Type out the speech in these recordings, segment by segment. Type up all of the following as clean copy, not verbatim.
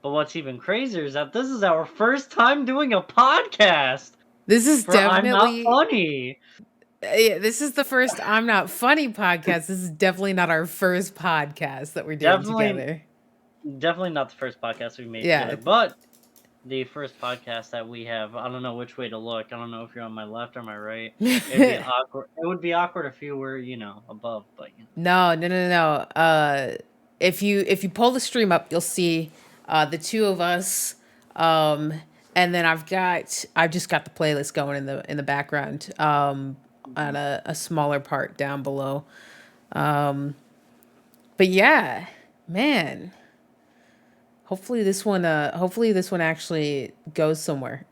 But what's even crazier is that this is our first time doing a podcast This is for I'm Not definitely Funny. yeah, this is the first I'm Not Funny podcast. This is definitely not our first podcast that we're doing Definitely, together. definitely not the first podcast we made Yeah. together, but the first podcast that we have. I don't know which way to look. I don't know if you're on my left or my right. It'd be awkward. It would be awkward if you were, above, but No, no, no, no. If you pull the stream up, you'll see the two of us. Um, and then I've just got the playlist going in the background. On a smaller part down below. Um, but yeah, man. Hopefully this one actually goes somewhere.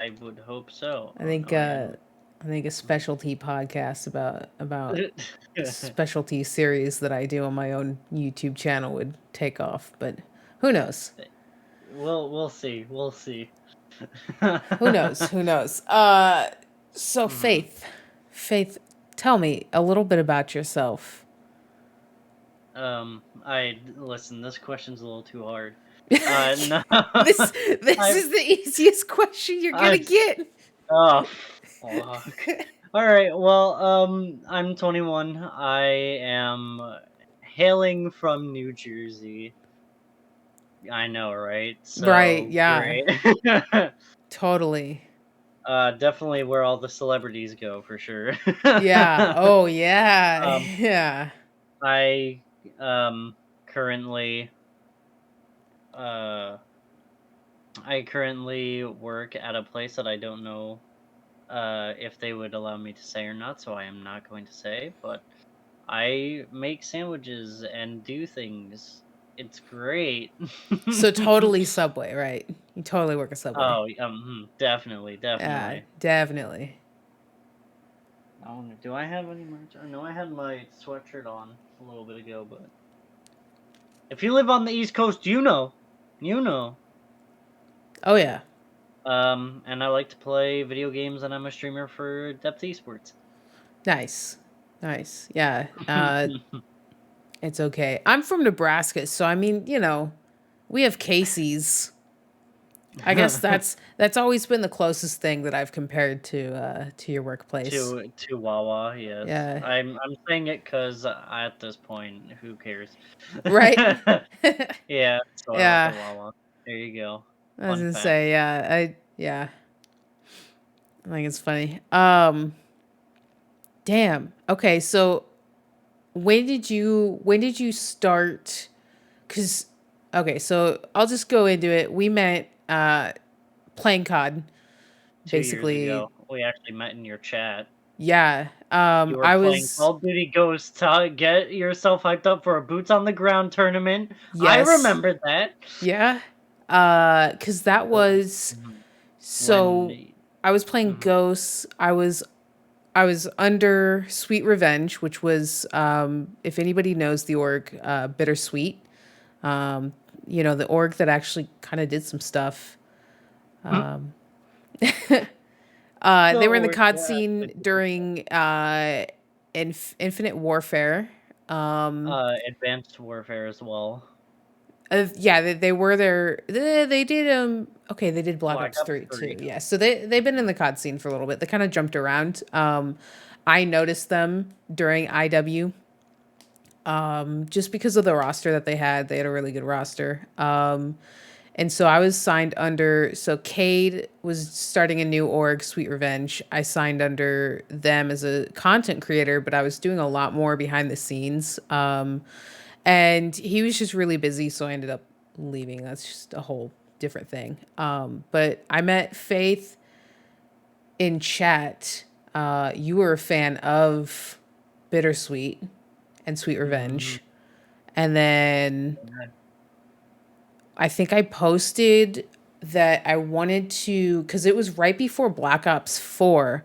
I would hope so. I Oh think no, I am. I think a specialty podcast about specialty series that I do on my own YouTube channel would take off, but who knows? We'll see. We'll see. Who knows? Who knows? So Hmm. Faith, tell me a little bit about yourself. I listen. This question's a little too hard. this No, this I, is the easiest question you're gonna I, get. oh, fuck. All right. Well, I'm 21. I am hailing from New Jersey. I know, right? Right? So Yeah. great. Totally. Definitely where all the celebrities go for sure. Yeah. Oh yeah. um, Yeah. I currently uh I currently work at a place that I don't know if they would allow me to say or not, so I am not going to say, but I make sandwiches and do things. It's great. So totally Subway, right? You totally work at Subway. Oh, definitely, Yeah, definitely. definitely. Oh, do I have any merch? I know I had my sweatshirt on a little bit ago, but if you live on the East Coast, you know. You know. Oh yeah. And I like to play video games, and I'm a streamer for Depth Esports. Nice. Nice. Yeah. It's okay. I'm from Nebraska, so I mean, we have Casey's. I guess that's always been the closest thing that I've compared to your workplace. To Wawa, yes. Yeah. I'm saying it because at this point, who cares? Right? Yeah, so I work Yeah. at Wawa. There you go. I was Fun gonna fact. say, yeah. I think it's funny. Damn. Okay, so when did you start? Cause okay, so I'll just go into it. We met playing COD, 2 years basically. ago, we actually met in your chat. Yeah. You were I playing was Call of Duty Ghosts to get yourself hyped up for a boots on the ground tournament. I yes. remember that. Yeah. Cause that So, was mhm, when so I was playing mhm. Ghosts. I was under Sweet Revenge, which was if anybody knows the org, Bittersweet. Um, the org that actually kind of did some stuff. Um, they Don't were in the worry, COD yeah, scene during Infinite Warfare. Advanced Warfare as well. Yeah, they were there. They did okay, they did Black Black Ops Ops 3 too. 3. Yeah. So they've been in the COD scene for a little bit. They kind of jumped around. I noticed them during IW. Just because of the roster that they had. They had a really good roster. And so I was signed under. So Cade was starting a new org, Sweet Revenge. I signed under them as a content creator, but I was doing a lot more behind the scenes. And he was just really busy, so I ended up leaving. That's just a whole different thing. But I met Faith in chat. You were a fan of Bittersweet and Sweet Mhm. Revenge. And then I think I posted that I wanted to, because it was right before Black Ops 4.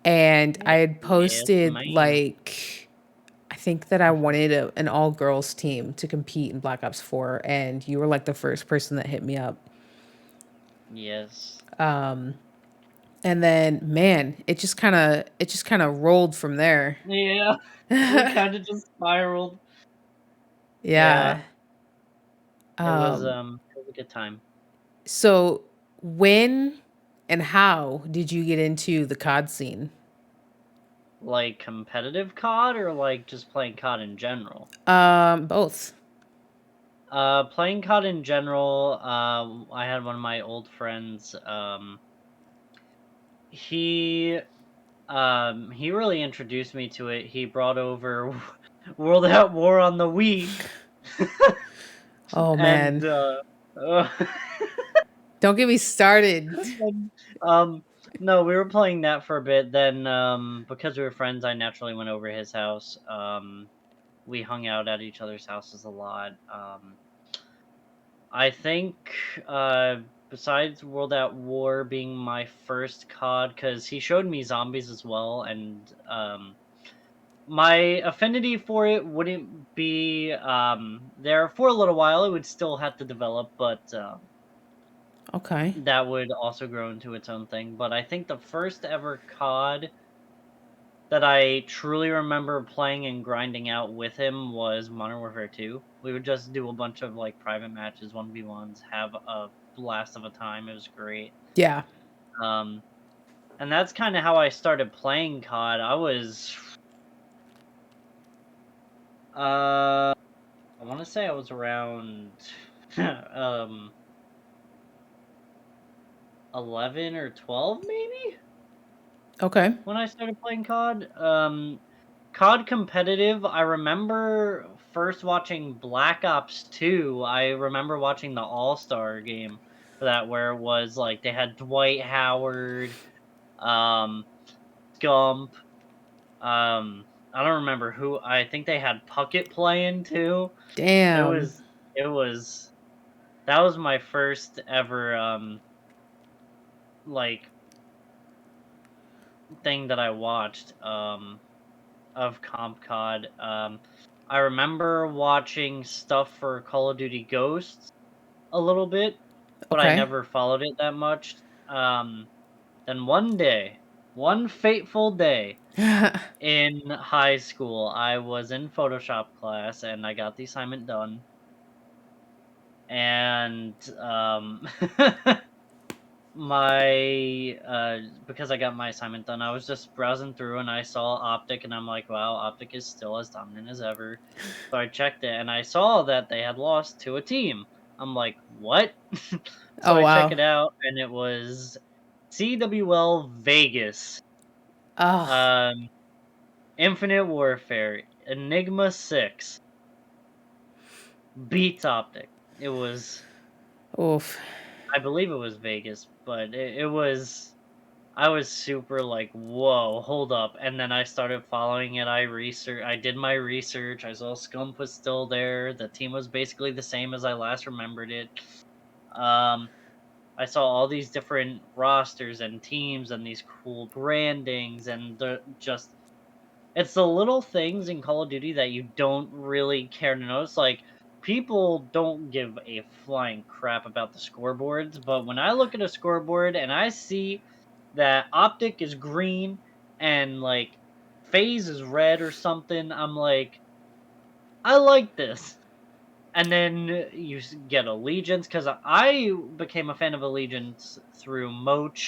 And I had Yes, posted, ma'am. like, I think that I wanted an all girls team to compete in Black Ops 4. And you were like the first person that hit me up. Yes. And then, man, it just kind of rolled from there. Yeah. It kind of just spiraled. Yeah. Yeah. Um, it was a good time. so when and how did you get into the COD scene? Like competitive COD or like just playing COD in general? Both. Playing COD in general, I had one of my old friends, he he really introduced me to it. He brought over World at War on the Wii. Oh And man, uh, don't get me started. and, um no, we were playing that for a bit. Then because we were friends, I naturally went over his house. We hung out at each other's houses a lot. I think uh besides World at War being my first COD, because he showed me zombies as well, and my affinity for it wouldn't be there for a little while. It would still have to develop, but Okay. that would also grow into its own thing. But I think the first ever COD that I truly remember playing and grinding out with him was Modern Warfare 2. We would just do a bunch of like private matches, 1v1s, have a blast of a time. It was great. Yeah. Um and that's kind of how I started playing COD. I was I want to say I was around um 11 or 12 maybe Okay. when I started playing COD. COD competitive, I remember first watching Black Ops 2. I remember watching the All-Star game for that, where it was like they had Dwight Howard, um, Scump, I don't remember who. I think they had Puckett playing too. It Damn. was it was that was my first ever like thing that I watched of Comp COD. I remember watching stuff for Call of Duty Ghosts a little bit, but I Okay. never followed it that much. Um, then one day, one fateful day in high school, I was in Photoshop class and I got the assignment done. And my because I got my assignment done, I was just browsing through and I saw Optic and I'm like, wow, Optic is still as dominant as ever. So I checked it and I saw that they had lost to a team. I'm like, what? So Oh I check wow. it out and it was CWL Vegas. Oh, Um Infinite Warfare, Enigma 6 beats Optic. It was, oof. I believe it was Vegas, but it was, I was super like, "Whoa, hold up." And then I started following it. I did my research. I saw Scump was still there. The team was basically the same as I last remembered it. Um, I saw all these different rosters and teams and these cool brandings and the just it's the little things in Call of Duty that you don't really care to notice. Like, people don't give a flying crap about the scoreboards, but when I look at a scoreboard and I see that Optic is green and like Phase is red or something, I'm like, I like this. And then get Allegiance, because I became a fan of Allegiance through Moch,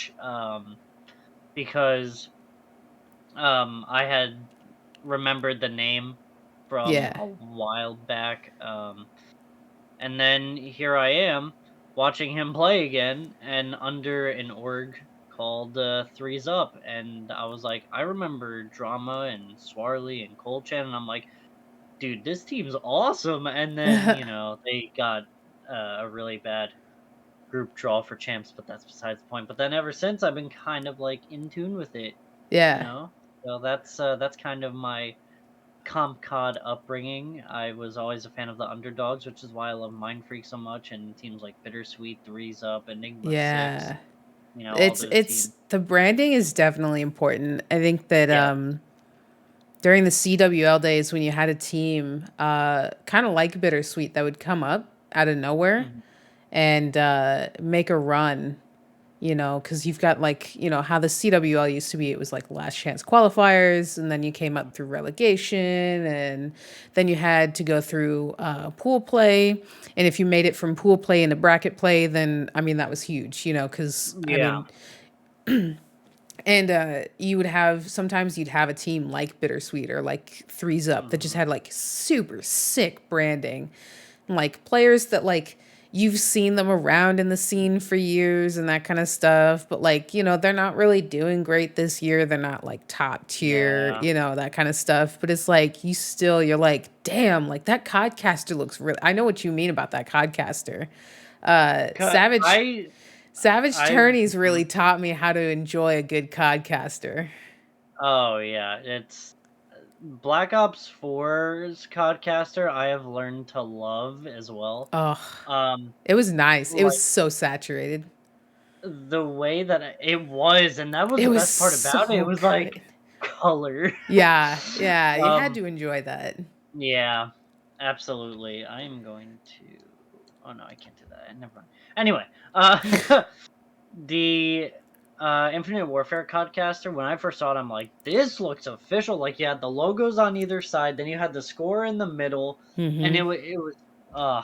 because I had remembered the name from Yeah. a while back. And then here I am watching him play again and under an org called Threes Up. And I was like, I remember Drama and Swarley and Colchan. And I'm like, dude, this team's awesome. And then, they got a really bad group draw for champs, but that's besides the point. But then ever since, I've been kind of like in tune with it, you Yeah. know? So that's kind of my Comp COD upbringing. I was always a fan of the underdogs, which is why I love Mind Freak so much, and teams like Bittersweet, Threes Up, Enigma 6, Yeah. all It's those it's teams. the branding is definitely important. I think that Yeah. during the CWL days when you had a team kind of like Bittersweet that would come up out of nowhere Mhm. and make a run you know, because you've got like, you know, how the CWL used to be. It was like last chance qualifiers, and then you came up through relegation, and then you had to go through pool play. And if you made it from pool play into bracket play, then I mean, that was huge, you know, because I Yeah. mean, and you would have sometimes you'd have a team like Bittersweet or like Threes Up that just Hmm. had like super sick branding, like players that like you've seen them around in the scene for years and that kind of stuff, but like, you know, they're not really doing great this year. They're not like top tier, Yeah. you know, that kind of stuff. But it's like you're like, damn, like that Codcaster looks really. I know what you mean about that Codcaster. Cut. Savage I. Tourney's really Mhm. taught me how to enjoy a good Codcaster. Oh yeah, it's Black Ops 4's Codcaster. I have learned to love as well. Oh, Um, it was nice. It was like so saturated. the way that it was, and that was It the was best part about it. It so was like good. color. Yeah, yeah, you had um, to enjoy that. yeah, absolutely. I am going to. Oh no, I can't do that. Never mind. Anyway, the Infinite Warfare Codcaster, when I first saw it, I'm like, this looks official. Like you had the logos on either side, then you had the score in the middle, and Hmm. it was uh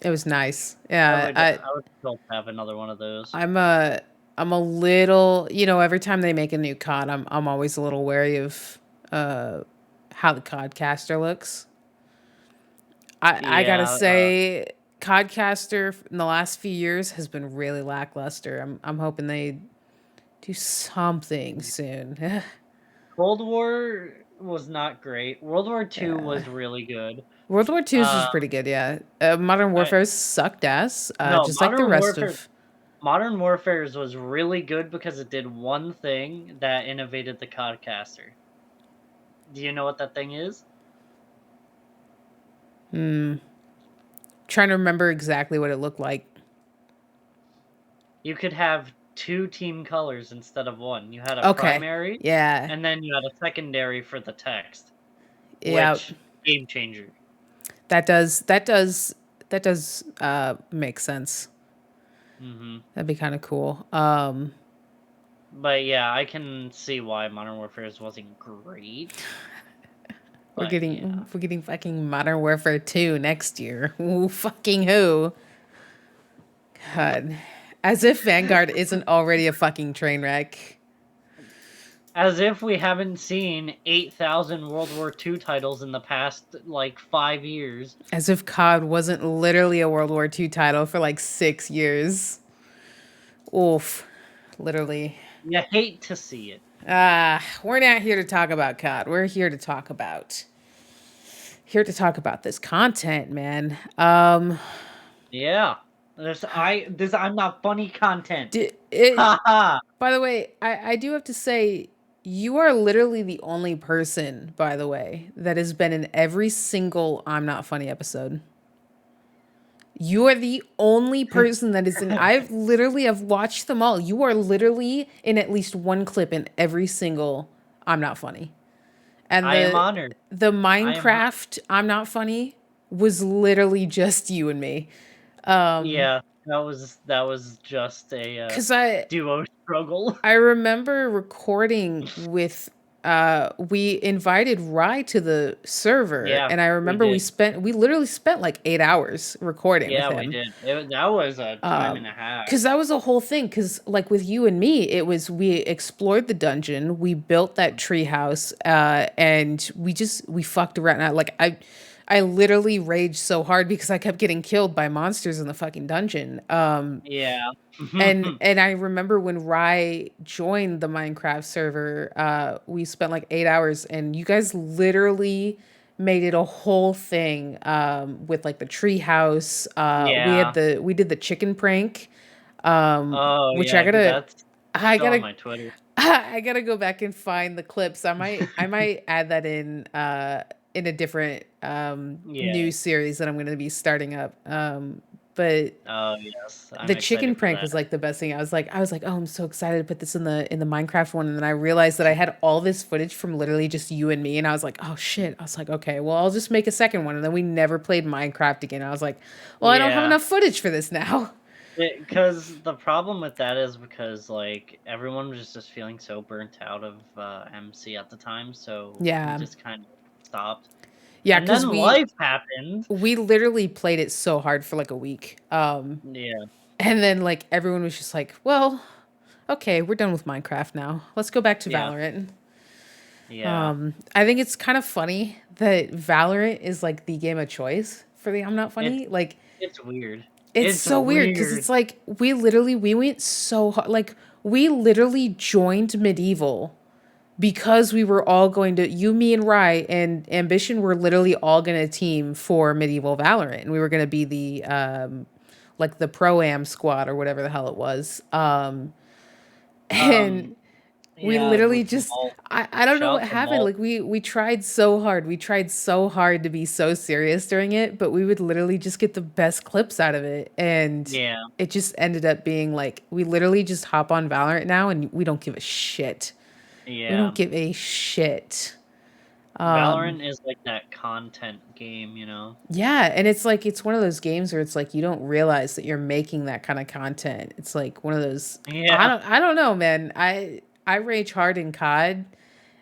It was nice. I Yeah, would I would still have another one of those. I'm a I'm a little, you know, every time they make a new COD, I'm always a little wary of uh how the Codcaster looks. I gotta Yeah, say, Codcaster in the last few years has been really lackluster. I'm hoping they do something soon. Cold War was not great. World War Two Yeah. was really good. World War II is Uh, just pretty good, yeah. Modern I Warfare sucked ass, no just like the rest of. Modern Warfare's was really good because it did one thing that innovated the Codcaster. Do you know what that thing is? Hmm. Trying to remember exactly what it looked like. You could have two team colors instead of one. You had a Okay. primary, Yeah. and then you had a secondary for the text, Yeah. which game changer. That does make sense. Hmm. That'd be kind of cool. But yeah, I can see why Modern Warfare's wasn't great. We're But getting yeah. we're getting fucking Modern Warfare 2 next year. Ooh, fucking who? God. As if Vanguard isn't already a fucking train wreck. As if we haven't seen 8,000 World War II titles in the past, like, 5 years. As if COD wasn't literally a World War II title for like 6 years. Oof. Literally. You hate to see it. We're not here to talk about COD. We're here to talk about this content, man. Yeah. I'm not funny content. It. Haha. By the way, I do have to say, you are literally the only person, by the way, that has been in every single I'm Not Funny episode. You are the only person that is in. I've literally have watched them all. You are literally in at least one clip in every single I'm Not Funny. And I am the honored. the I am hon- Minecraft I'm Not Funny was literally just you and me. Yeah, that was just a Cuz I duo struggle. I remember recording with we invited Rye to the server, Yeah, and I we remember did. we literally spent like 8 hours recording with Yeah, we him. did. That was a time and a half. Cuz that was a whole thing, cuz like with you and me, it was we explored the dungeon, we built that treehouse, and we fucked around. I literally raged so hard because I kept getting killed by monsters in the fucking dungeon. Yeah. And I remember when Rye joined the Minecraft server, we spent like 8 hours, and you guys literally made it a whole thing with like the tree house. Yeah. We did the chicken prank, Oh, which yeah, that's I still on gotta my Twitter. I gotta go back and find the clips. I might add that in a different Yeah. news series that I'm gonna be starting up. But Oh, yes. I'm the chicken excited for prank that. was like the best thing. I was like, oh, I'm so excited to put this in the Minecraft one, and then I realized that I had all this footage from literally just you and me, and I was like, oh shit. I was like, okay, well, I'll just make a second one, and then we never played Minecraft again. I was like, well, I don't have Yeah. enough footage for this now. Because the problem with that is because like everyone was just feeling so burnt out of MC at the time, so we Yeah. just kind of stopped. Yeah, And because then life happened. we literally played it so hard for like a week. Yeah, And then like everyone was just like, well, okay, we're done with Minecraft now. Let's go back to yeah, Valorant. yeah. I think it's kind of funny that Valorant is like the game of choice for the I'm Not It's Funny. Like it's weird. it's It's so weird because weird. it's like we went so hard. Like we literally joined Medieval because we were all going to you, me, and Rye and Ambition were literally all going to team for Medieval Valorant, and we were going to be the like the pro am squad or whatever the hell it was. Um, And we yeah, literally with just Malt. I don't know Shout what out to happened. Malt. Like we tried so hard. We tried so hard to be so serious during it, but we would literally just get the best clips out of it. And Yeah, it just ended up being like we literally just hop on Valorant now and we don't give a shit. We don't yeah. give a shit. Valorant is like that content game, you know? Yeah, and it's like it's one of those games where it's like you don't realize that you're making that kind of content. It's like one of those Yeah. I don't know, man. I rage hard in COD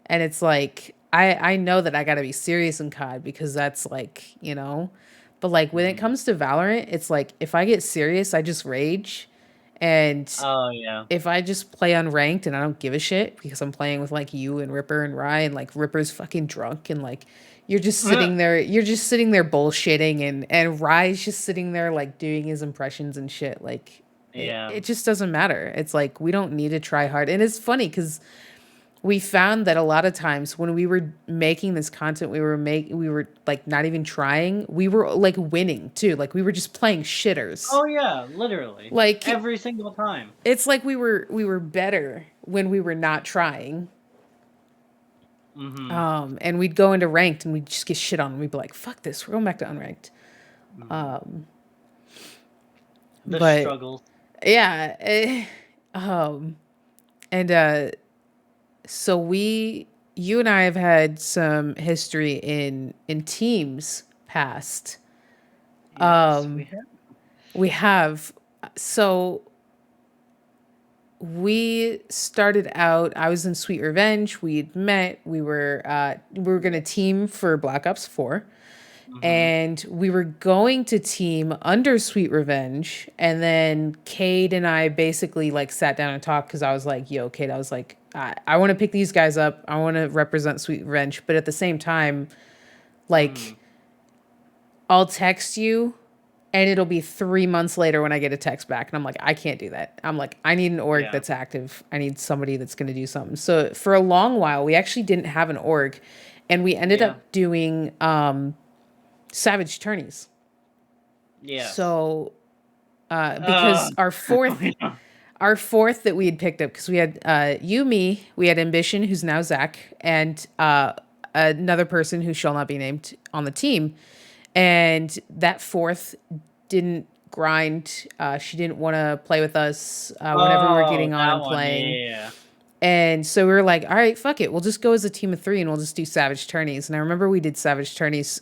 and it's like I know that I got to be serious in COD because that's like, you know. But like when it Mhm. comes to Valorant, it's like if I get serious, I just rage. And Oh yeah. if I just play unranked and I don't give a shit because I'm playing with like you and Ripper and Rye and like Ripper's fucking drunk and like you're just sitting there bullshitting and Rye's just sitting there like doing his impressions and shit like Yeah. it just doesn't matter. It's like we don't need to try hard. And it's funny cuz we found that a lot of times when we were making this content we were like not even trying, we were like winning too. Like we were just playing shitters. Oh yeah, literally. Like Every single time. it's like we were better when we were not trying. Mhm. And we'd go into ranked and we'd just get shit on and we'd be like, fuck this, we're going back to unranked. Mhm. The But struggles. yeah, and so you and I have had some history in teams past. Yes, we have. We have so we started out. I was in Sweet Revenge. We'd met. We were gonna team for Black Ops 4, Mhm. and we were going to team under Sweet Revenge. And then Cade and I basically like sat down and talked because I was like, "Yo, Cade," I was like, I want to pick these guys up. I want to represent Sweet Revenge, but at the same time, like Mm. I'll text you and it'll be 3 months later when I get a text back. And I'm like, I can't do that. I'm like, I need an org Yeah. that's active. I need somebody that's going to do something. So for a long while, we actually didn't have an org. And we ended Yeah. up doing Savage Tourneys. Yes. So because Yeah. our fourth that we had picked up, because we had you, me, we had Ambition, who's now Zach, and another person who shall not be named on the team. And that fourth didn't grind. She didn't want to play with us whenever we were Oh, getting on that and one. playing. Yeah. And so we were like, all right, fuck it. We'll just go as a team of three and we'll just do Savage Tourneys. And I remember we did Savage Tourneys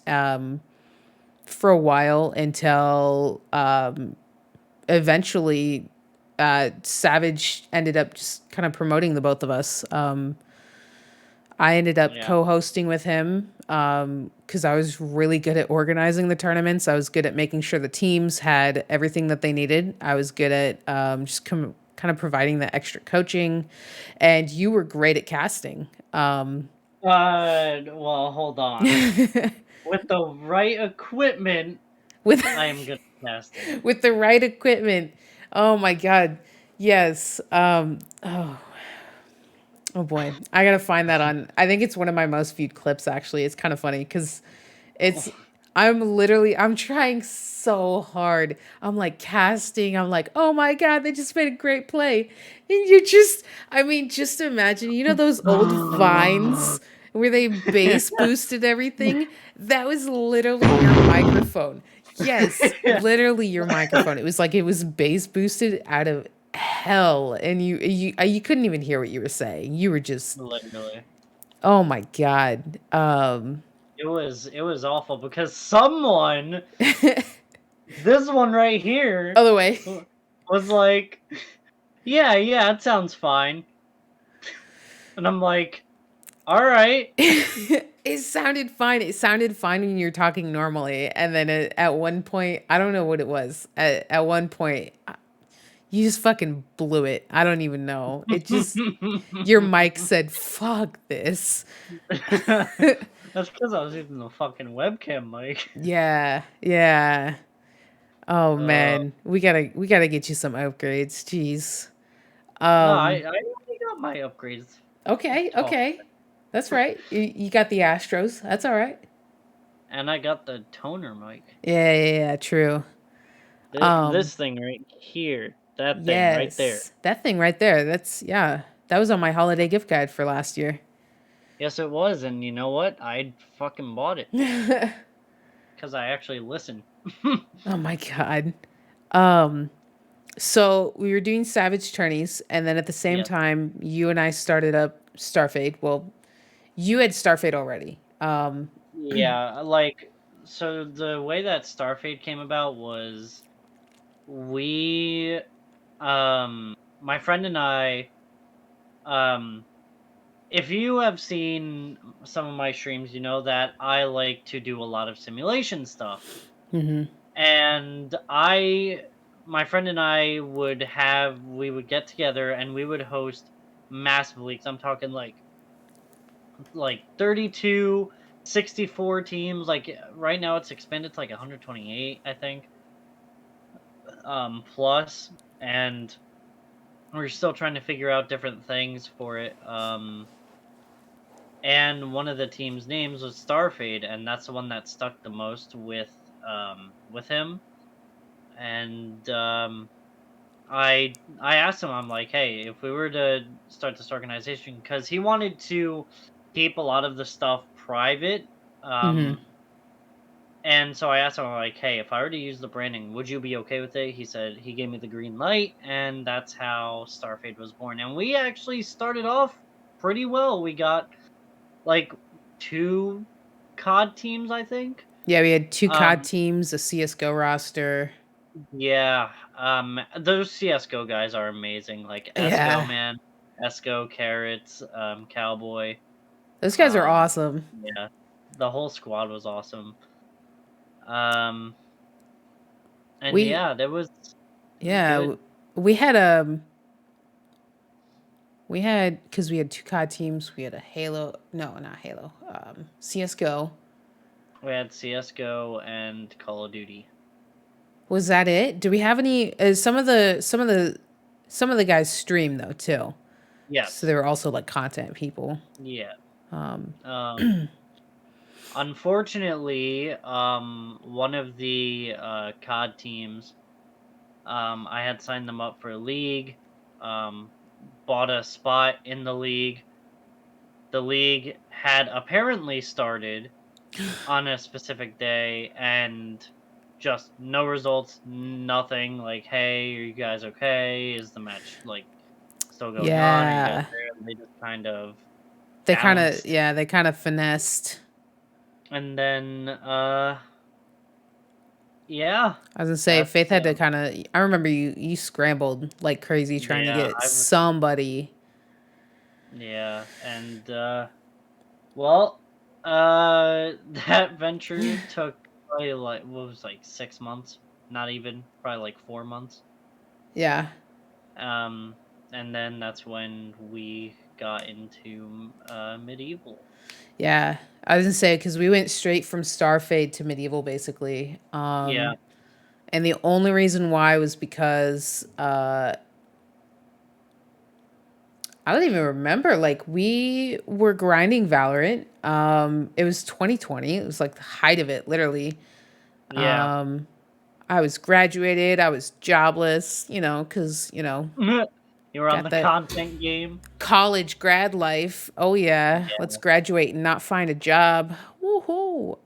for a while until eventually Savage ended up just kind of promoting the both of us. I ended up Yeah. co-hosting with him because I was really good at organizing the tournaments. I was good at making sure the teams had everything that they needed. I was good at kind of providing the extra coaching, and you were great at casting. Well, hold on. With the right equipment, with I am good at casting. with the right equipment. Oh my god, yes. Oh boy, I gotta find that on. I think it's one of my most viewed clips. Actually, it's kind of funny because it's. I'm trying so hard. I'm like casting. I'm like, oh my god, they just made a great play, and you just. I mean, just imagine. You know those old vines where they bass boosted everything. That was literally your microphone. Yes, literally your microphone. It was like it was bass boosted out of hell, and you couldn't even hear what you were saying. You were just, Literally. oh my god. It was awful because someone, this one right here, Other way. was like, yeah, it sounds fine. And I'm like, all right. It sounded fine. It sounded fine when you're talking normally, and then at one point, I don't know what it was. At one point, you just fucking blew it. I don't even know. It just your mic said "fuck this." That's because I was using the fucking webcam mic. Yeah, yeah. Oh Uh, man, we gotta get you some upgrades. Jeez. no, Um. I already got my upgrades. Okay. Talk. Okay. That's right. You got the Astros. That's all right. And I got the toner mic. Yeah. Yeah. Yeah. True. This thing right here. That thing right there. Yes, that thing right there. That's yeah. That was on my holiday gift guide for last year. Yes, it was. And you know what? I fucking bought it. Oh Because I actually listened. my god. Um. So we were doing Savage Tourneys, and then at the same Yes. time, you and I started up Starfade. Well, you had Starfade already. Yeah, like, so the way that Starfade came about was we, my friend and I, um, if you have seen some of my streams, you know that I like to do a lot of simulation stuff. Mhm. And my friend and I we would get together and we would host massive leagues. I'm talking like 32, 64 teams. Like right now it's expanded to like 128, I think, plus. And we're still trying to figure out different things for it. And one of the team's names was Starfade, and that's the one that stuck the most with him. And I asked him, I'm like, hey, if we were to start this organization, because he wanted to keep a lot of the stuff private. Mhm. And so I asked him, I'm like, hey, if I were to use the branding, would you be okay with it? He said he gave me the green light, and that's how Starfade was born. And we actually started off pretty well. We got like 2 COD teams, I think. Yeah, we had two COD Um, teams, a CS:GO roster. yeah, those CS:GO guys are amazing. Like Esco, Yeah, man, Esco, Carrots, Cowboy. those guys are Um, awesome. yeah, the whole squad was awesome. Um, and We yeah, it was yeah good. we had we had because we had two COD teams. We had a Halo, no, not Halo. CS:GO. We had CS:GO and Call of Duty. Was that it? Do we have any? Some of the guys stream though too, so they Yes, were also like content people. yeah. Um, Unfortunately, one of the COD teams, I had signed them up for a league, um, bought a spot in the league. The league had apparently started on a specific day and just no results, nothing. Like, hey, are you guys okay? Is the match like still going on? Are you guys yeah, there? And they just kind of bounced. they kind of finessed. And then, yeah, I was gonna say that's Faith had to kind of. I remember you scrambled like crazy trying to yeah, get I was somebody. yeah, and well, that venture took probably like what was like 6 months, not even probably like 4 months. Yeah, Um, and then that's when we got into medieval. yeah. I was gonna say because we went straight from Starfade to medieval basically. Yeah. And the only reason why was because I don't even remember. Like we were grinding Valorant. It was 2020. It was like the height of it, literally. Yeah. Um, I was graduated. I was jobless. Because You were on got the that content game. college grad life. Oh yeah, let's Yeah. graduate and not find a job. Woohoo.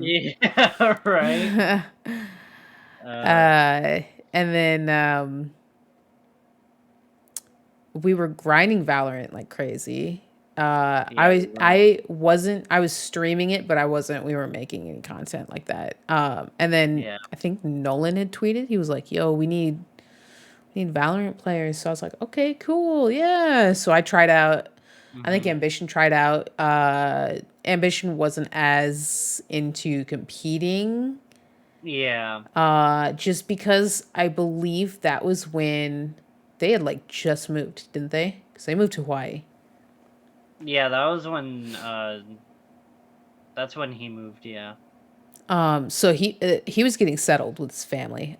Yeah, right. Uh, And then we were grinding Valorant like crazy. yeah, we were. I was streaming it, but we weren't making any content like that. And then Yeah. I think Nolan had tweeted, he was like, yo, we need need Valorant players. So I was like, okay, cool, yeah. So I tried out. I think Hmm. Ambition tried out. Ambition wasn't as into competing, Yeah. just because I believe that was when they had like just moved, didn't they? Because they moved to Hawaii. Yeah, that was when that's when he moved, yeah. So he was getting settled with his family.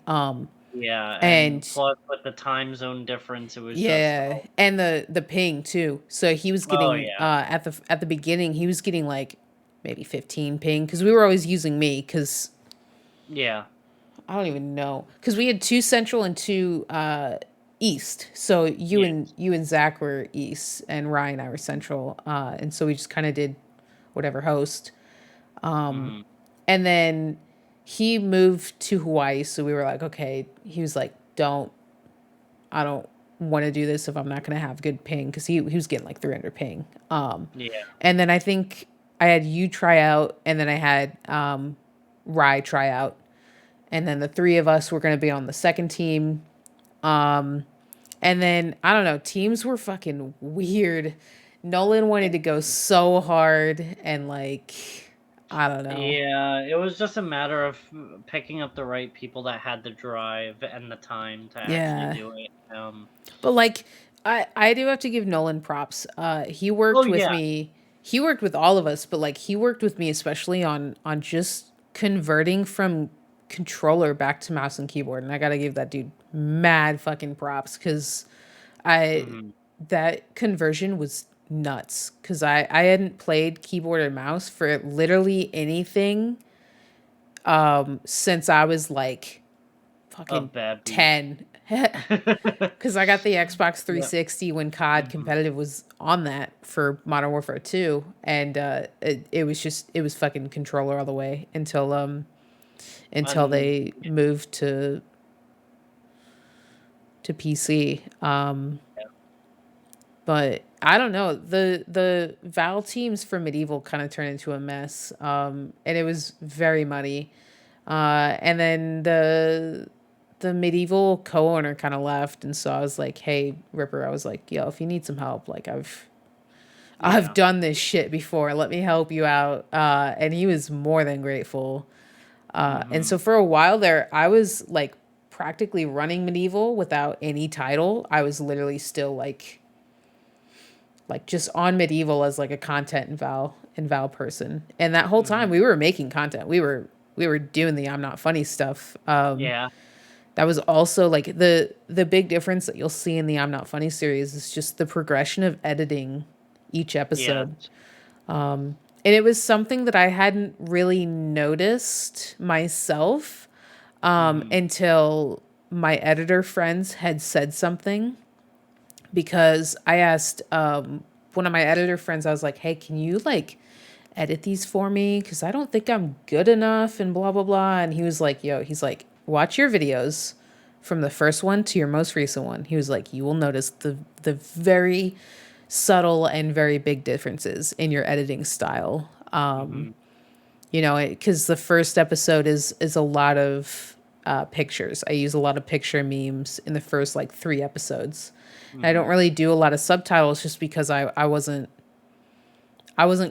Yeah, and And plus with the time zone difference, it was just yeah, and the ping too. So he was oh getting yeah. at the beginning he was getting like maybe 15 ping because we were always using me because Yeah. I don't even know because we had two central and two east. So Yes. you and Zach were east and Ryan and I were central. And so we just kind of did whatever host. Hmm. And then he moved to Hawaii, so we were like, okay. He was like, don't I don't want to do this if I'm not going to have good ping because he was getting like 300 ping. Yeah. And then I think I had you try out, and then I had Rye try out, and then the three of us were going to be on the second team. And then I don't know, teams were fucking weird. Nolan wanted to go so hard, and like I don't know. Yeah, it was just a matter of picking up the right people that had the drive and the time to actually Yeah, do it. but like I do have to give Nolan props. He Oh worked with yeah. me. He worked with all of us, but like he worked with me especially on just converting from controller back to mouse and keyboard, and I got to give that dude mad fucking props cuz I Hmm. that conversion was nuts cuz I hadn't played keyboard and mouse for literally anything since I was like A fucking baby. 10. Because I got the Xbox Yeah. 360 when COD Hmm. competitive was on that for Modern Warfare 2, and it was just it was fucking controller all the way until And they moved to PC. But I don't know, the Val teams for Medieval kind of turned into a mess, and it was very muddy. And then the Medieval co-owner kind of left, and so I was like, "Hey, Ripper," I was like, "Yo, if you need some help, like I've yeah. done this shit before. Let me help you out." And he was more than grateful. And Hmm. so for a while there, I was like practically running Medieval without any title. I was literally still like just on Medieval as like a content and Val person. And that whole time Hmm. we were making content. We were doing the I'm not funny stuff. Yeah. That was also like the big difference that you'll see in the I'm Not Funny series is just the progression of editing each Yes. episode. And it was something that I hadn't really noticed myself Hmm. until my editor friends had said something because I asked one of my editor friends, I was like, hey, can you like edit these for me? Because I don't think I'm good enough and blah, blah, blah. And he was like, yo, he's like, watch your videos from the first one to your most recent one. He was like, you will notice the very subtle and very big differences in your editing style. Hmm. You know, because the first episode is a lot of pictures. I use a lot of picture memes in the first like 3 episodes. And I don't Hmm. really do a lot of subtitles just because I wasn't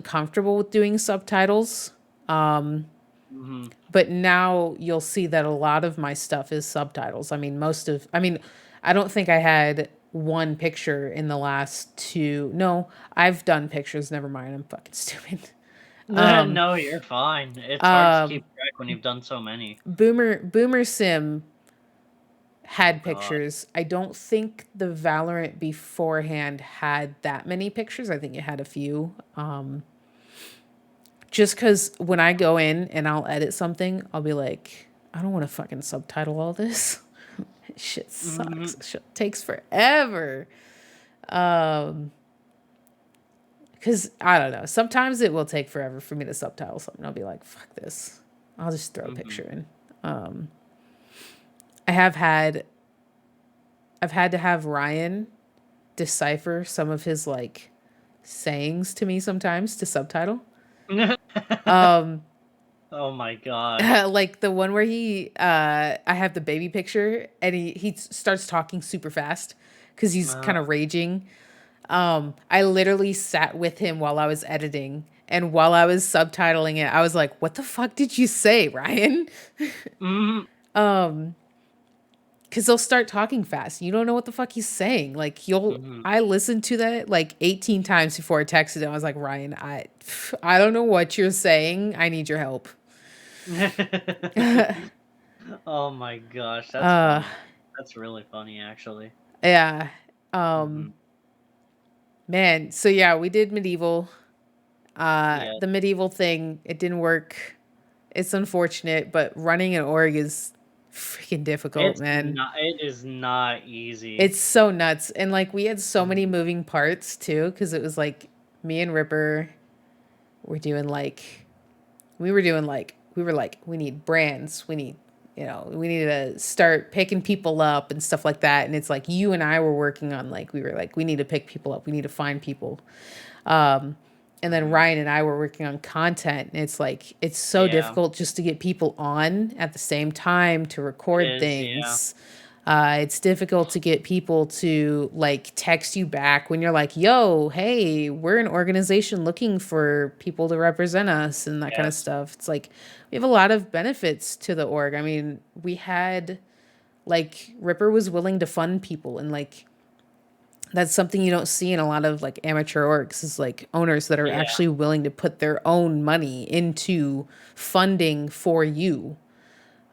comfortable with doing subtitles. Hmm. But now you'll see that a lot of my stuff is subtitles. I mean, I don't think I had one picture in the last two. No, I've done pictures. Never mind. I'm fucking stupid. No, you're fine. It's hard to keep track when you've done so many. Boomer Sim Oh had God. pictures. I don't think the Valorant beforehand had that many pictures. I think it had a few. Just because when I go in and I'll edit something, I'll be like, I don't want to fucking subtitle all this. Shit sucks. Hmm. Shit takes forever. Because I don't know. Sometimes it will take forever for me to subtitle something. I'll be like, fuck this. I'll just throw a Hmm. picture in. I have had, I've had to have Ryan decipher some of his like sayings to me sometimes to subtitle. Oh my gosh. Like the one where I have the baby picture and he starts talking super fast because he's Uh, kind of raging. I literally sat with him while I was editing, and while I was subtitling it, I was like, "What the fuck did you say, Ryan?" mm, Um, because they'll start talking fast. You don't know what the fuck he's saying. Like you'll mhm. I listened to that like 18 times before I texted him. I was like, Ryan, I don't know what you're saying. I need your help. Oh my gosh, that's uh funny. That's really funny, actually. yeah. Mhm. Um man, so yeah, we did medieval. Yeah, The medieval thing, it didn't work. It's unfortunate, but running an org is freaking difficult, man. it is not easy. It's so nuts. And like we had so many Mhm. moving parts too, because it was like me and Ripper were doing like we were like, we need brands, we need we need to start picking people up and stuff like that. And it's like you and I were working on like we were like, we need to pick people up, we need to find people. Um, and then Mhm. Ryan and I were working on content, and it's like it's so Yeah, difficult just to get people on at the same time to it record is, yeah. things. It's difficult to get people to like text you back when you're like, "Yo, hey, we're an organization looking for people to represent us," and that kind of Yes. stuff. It's like we have a lot of benefits to the org. I mean, we had like Ripper was willing to fund people, and like that's something you don't see in a lot of like amateur orgs is like owners that are Yeah, actually willing to put their own money into funding for you,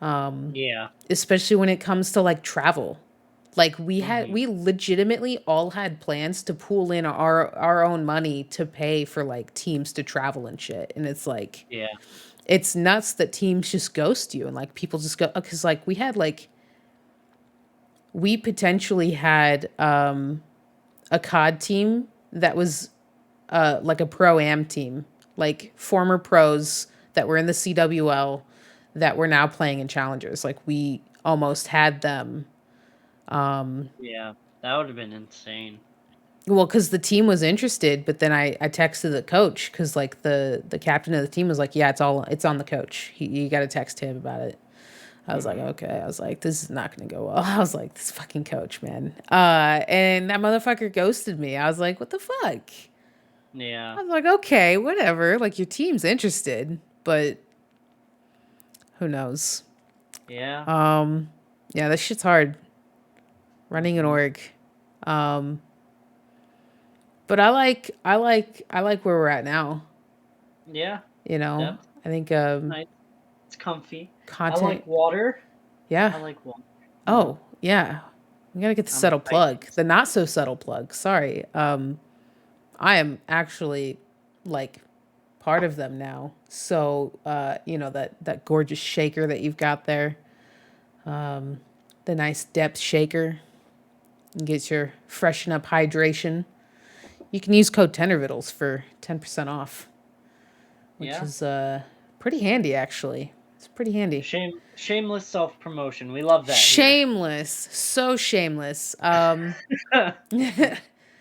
yeah. especially when it comes to like travel. Like Mhm. we legitimately all had plans to pool in our own money to pay for like teams to travel and shit, and it's like Yeah. it's nuts that teams just ghost you and like people just go because like we had like we potentially had a COD team that was like a pro am team, like former pros that were in the CWL that were now playing in challengers. Like we almost had them. Yeah. That would have been insane. Well, because the team was interested, but then I texted the coach because like the captain of the team was like, yeah, it's on the coach. You got to text him about it. I was like, Mhm. okay. I was like, this is not gonna go well. I was like, this fucking coach, man. And that motherfucker ghosted me. I was like, what the fuck? Yeah. I was like, okay, whatever. Like your team's interested, but who knows? Yeah. Um, yeah, this shit's hard running an Mhm. org. Um, but I like where we're at now. Yeah. You know, Depth. I think Nice. It's comfy. I content. like water. Yeah. I like water. Oh, yeah. We gotta get the I'm subtle excited. plug, the not so subtle plug. Sorry. I am actually like part of them now. So, that gorgeous shaker that you've got there, the nice depth shaker, and get your freshen up hydration. You can use code Tendervittles for 10% off, which Yeah. is pretty handy actually. It's pretty handy. Shameless self-promotion. We love that here. Shameless, so shameless.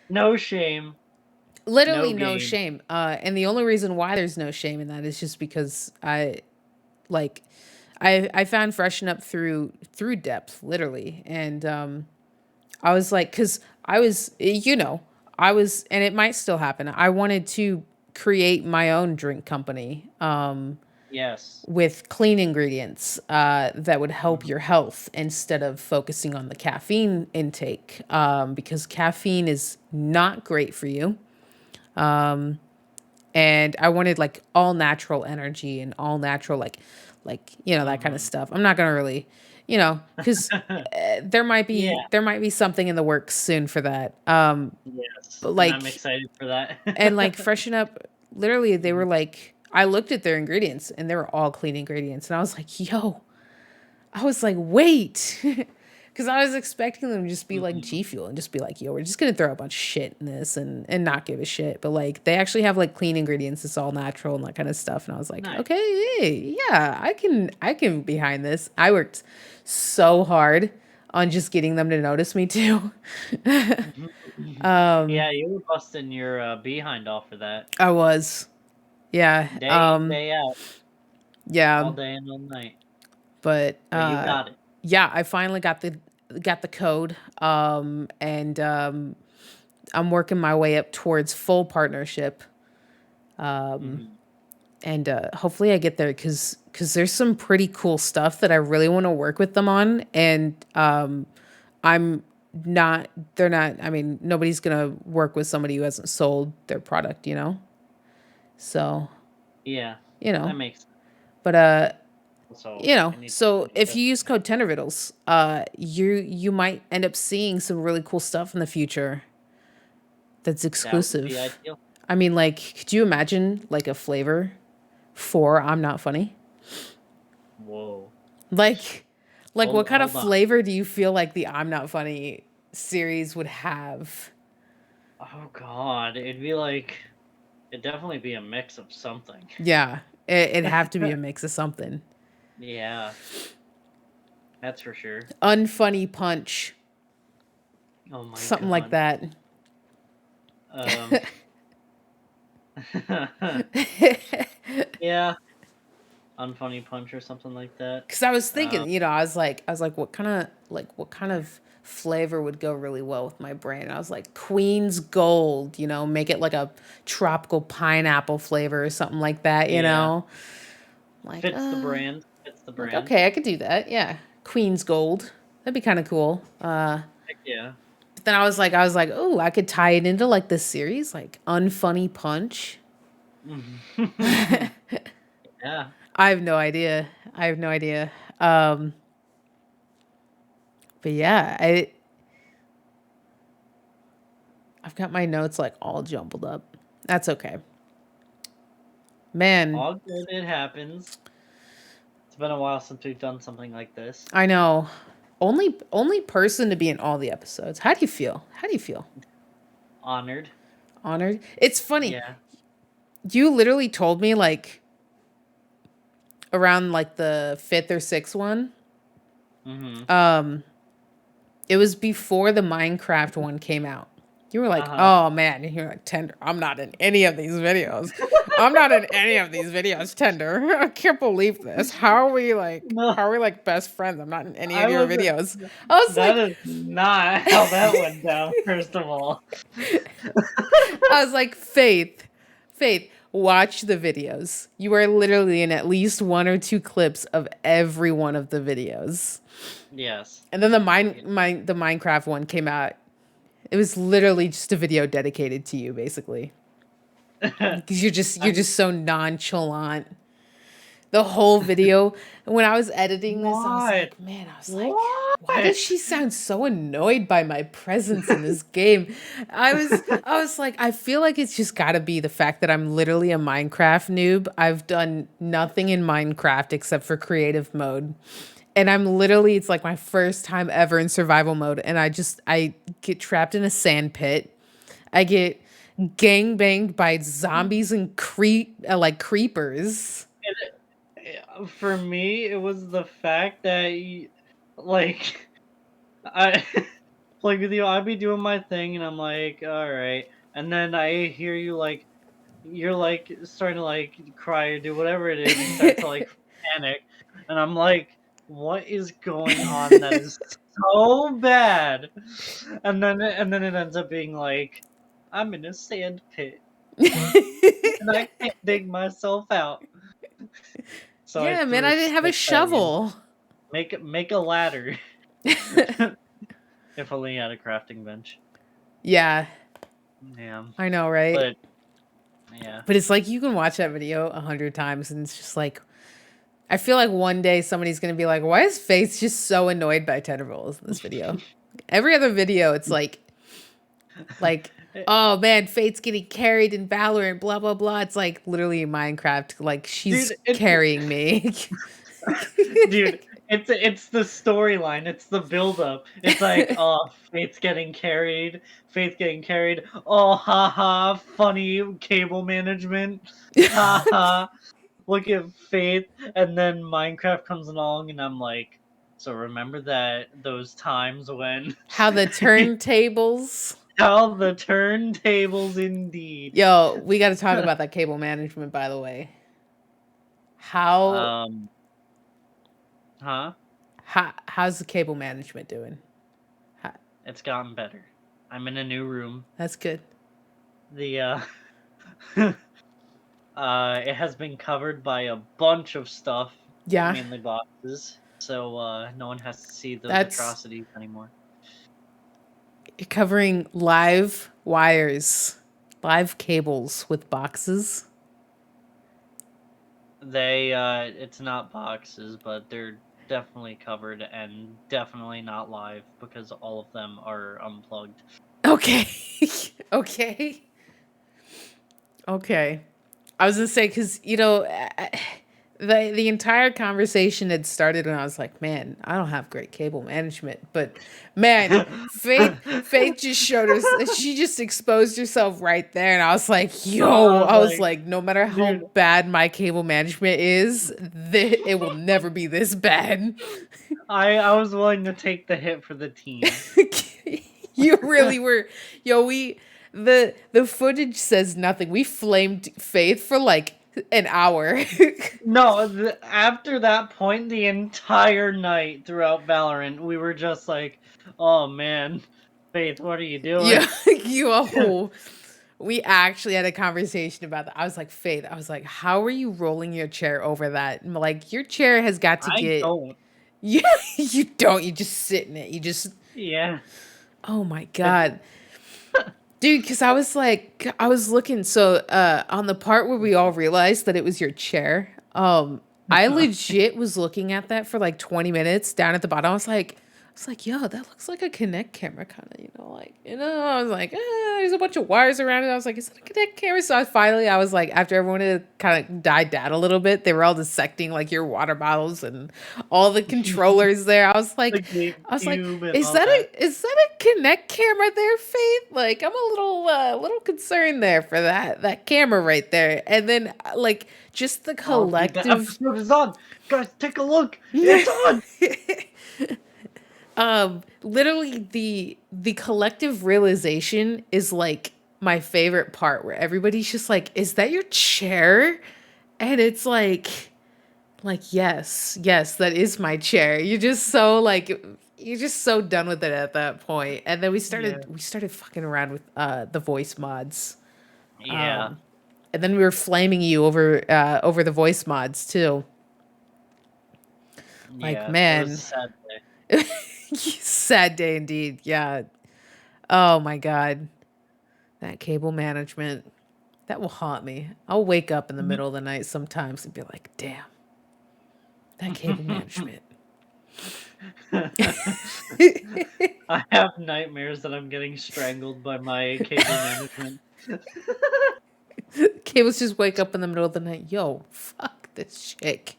No shame, no Literally no game. shame. And the only reason why there's no shame in that is just because like I found freshen up through depth literally, and I was like, because I was, I was, and it might still happen. I wanted to create my own drink company Yes. with clean ingredients that would help Mhm. your health instead of focusing on the caffeine intake because caffeine is not great for you. And I wanted like all natural energy and all natural that kind of Mhm. stuff. I'm not gonna really, because Yeah. there might be something in the works soon for that. Yes. But And I'm like excited for that. and like freshen up. Literally, they Mhm. were like I looked at their ingredients and they were all clean ingredients, and I was like, yo, I was like, wait. Because I was expecting them to just be like Mhm. G Fuel and just be like, yo, we're just going to throw a bunch of shit in this and not give a shit. But like, they actually have like clean ingredients. It's all natural and that kind of stuff. And I was like, Nice. okay, hey, yeah, I can behind this. I worked so hard on just getting them to notice me too. Mhm. Mhm. um, Yeah, you were busting your, behind off for that I was, yeah. day in, day out. Yeah, all day and all night. but But you got it. yeah, I finally got the code. And I'm working my way up towards full partnership. Hmm. And hopefully I get there because there's some pretty cool stuff that I really want to work with them on. And I'm not, they're not, I mean, nobody's going to work with somebody who hasn't sold their product, you know? So, Yeah, you that know, makes but, so. you I know, need so to if get you use code Tendervittles, you might end up seeing some really cool stuff in the future that's that would be exclusive. ideal. I mean, like, could you imagine like a flavor for I'm Not Funny? Whoa. Like, what kind of Hold on. flavor do you feel like the I'm Not Funny series would have? Oh God, it'd definitely be a mix of something. Yeah, it'd have to be a mix of something. Yeah, that's for sure. Unfunny punch, Oh my something like God. that. Um. Yeah, unfunny punch or something like that. Because I was Um. thinking, I was like, what kind of flavor would go really well with my brain? And I was like, Queen's Gold, make it like a tropical pineapple flavor or something like that, Yeah, Like, fits the brand. Fits the like brand. okay, I could do that. Yeah, Queen's Gold, that'd be kind of cool. Heck yeah. But then I was like, oh, I could tie it into like this series, like Unfunny Punch. Yeah. I have no idea. I have no idea. Um, but yeah, I've got my notes like all jumbled up. That's okay. Man, All good. It happens. It's been a while since we've done something like this. I know. Only person to be in all the episodes. How do you feel? How do you feel? Honored. Honored? It's funny. Yeah. You literally told me like around like the 5th or 6th one. Mm-hmm. It was before the Minecraft one came out. You were like, Uh-huh. "Oh man," and you're like, "Tender, I'm not in any of these videos. I'm not in any of these videos, Tender. I can't believe this. No, how are we like best friends? I'm not in any I of your wasn't. videos." I was That like, is not how that went down, first of all. I was like, Faith, watch the videos. You are literally in at least one or two clips of every one of the videos. Yes. And then the Minecraft one came out. It was literally just a video dedicated to you, basically, because you're I'm just so nonchalant. The whole video. When I was editing this, I was what? like, man, I was like, why does What? she sound so annoyed by my presence in this game? I was like, I feel like it's just got to be the fact that I'm literally a Minecraft noob. I've done nothing in Minecraft except for creative mode. And it's like my first time ever in survival mode. And I get trapped in a sand pit. I get gang banged by zombies and like creepers. For me, it was the fact that, like, I, like with you, I'd be doing my thing, and I'm like, all right, and then I hear you like, you're like starting to like cry or do whatever it is. You start to like panic, and I'm like, what is going on? That is so bad. And then it ends up being like, I'm in a sand pit and I can't dig myself out. So I Yeah, man, threw a I didn't have a stick thing and shovel. make a ladder. If only I had a crafting bench. Yeah, Yeah, I know, right? but yeah. But it's like you can watch that video 100 times, and it's just like I feel like one day somebody's gonna be like, "Why is Faith just so annoyed by Tenderballs in this video?" Every other video, it's like, oh man, Fate's getting carried in Valorant, blah blah blah. It's like literally Minecraft, like she's Dude, it's carrying me. dude, it's the storyline, it's the build up. It's like, oh, Faith getting carried. Oh, haha, funny cable management. Haha, look at Faith, and then Minecraft comes along, and I'm like, so remember that those times when How the turntables. how the turntables indeed. Yo, we got to talk about that cable management, by the way. How Um, huh? how's the cable management doing? How, It's gotten better. I'm in a new room. that's good. The it has been covered by a bunch of stuff, Yeah, mainly boxes, so no one has to see those that's atrocities anymore. you're covering live wires, live cables with boxes. It's not boxes, but they're definitely covered and definitely not live because all of them are unplugged. Okay. Okay. Okay. I was gonna say because the entire conversation had started and I was like, man, I don't have great cable management, but man, Faith just showed us. She just exposed herself right there, and I was like, yo, I was I was like, like, no matter how dude, bad my cable management is, it will never be this bad. I was willing to take the hit for the team. You really were. Yo, the footage says nothing. We flamed Faith for like an hour. No, after that point, the entire night throughout Valorant, we were just like, "Oh man, Faith, what are you doing?" Yeah, we actually had a conversation about that. I was like, Faith, I was like, how are you rolling your chair over that? Like, your chair has got to I get. don't. Yeah, you don't. You just sit in it. You just. Yeah, Oh my it's god. Dude, because I was like, I was looking. So, on the part where we all realized that it was your chair, I legit was looking at that for like 20 minutes down at the bottom. I was like, yo, that looks like a Kinect camera, kind of, I was like, there's a bunch of wires around it. I was like, is that a Kinect camera? So I was like, after everyone had kind of died down a little bit, they were all dissecting like your water bottles and all the controllers there. the game I was like, cube and all that. is that a Kinect camera there, Faith? Like, I'm a little concerned there for that camera right there. And then like just the Oh, dude, the collective episode is on. Guys, take a look. It's on. literally the collective realization is like my favorite part where everybody's just like, is that your chair? And it's like yes, that is my chair. You're just so done with it at that point. And then Yeah, we started fucking around with the voice mods. yeah, And then we were flaming you over the voice mods too. Like, yeah. It was a man, sad day. sad day indeed. Yeah. Oh my god. That cable management, that will haunt me. I'll wake up in the middle of the night sometimes and be like, damn, that cable management. I have nightmares that I'm getting strangled by my cable management. Cables just wake up in the middle of the night. Yo, fuck this chick.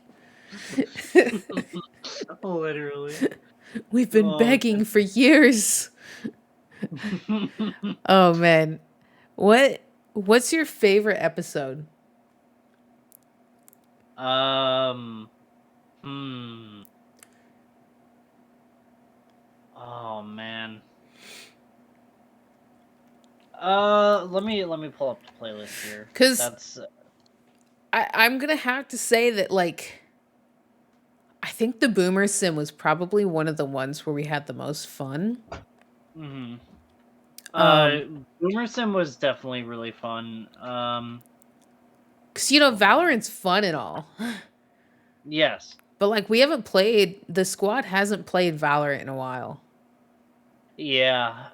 Literally. We've been Oh, begging for years. Oh man. What's your favorite episode? um. Hmm. Oh man. Let me pull up the playlist here. Cause That's I'm gonna have to say that like I think the Boomer Sim was probably one of the ones where we had the most fun. mhm. Um, Boomer Sim was definitely really fun. cause Hold on. Valorant's fun and all, Yes. but like we haven't played. The squad hasn't played Valorant in a while. Yeah.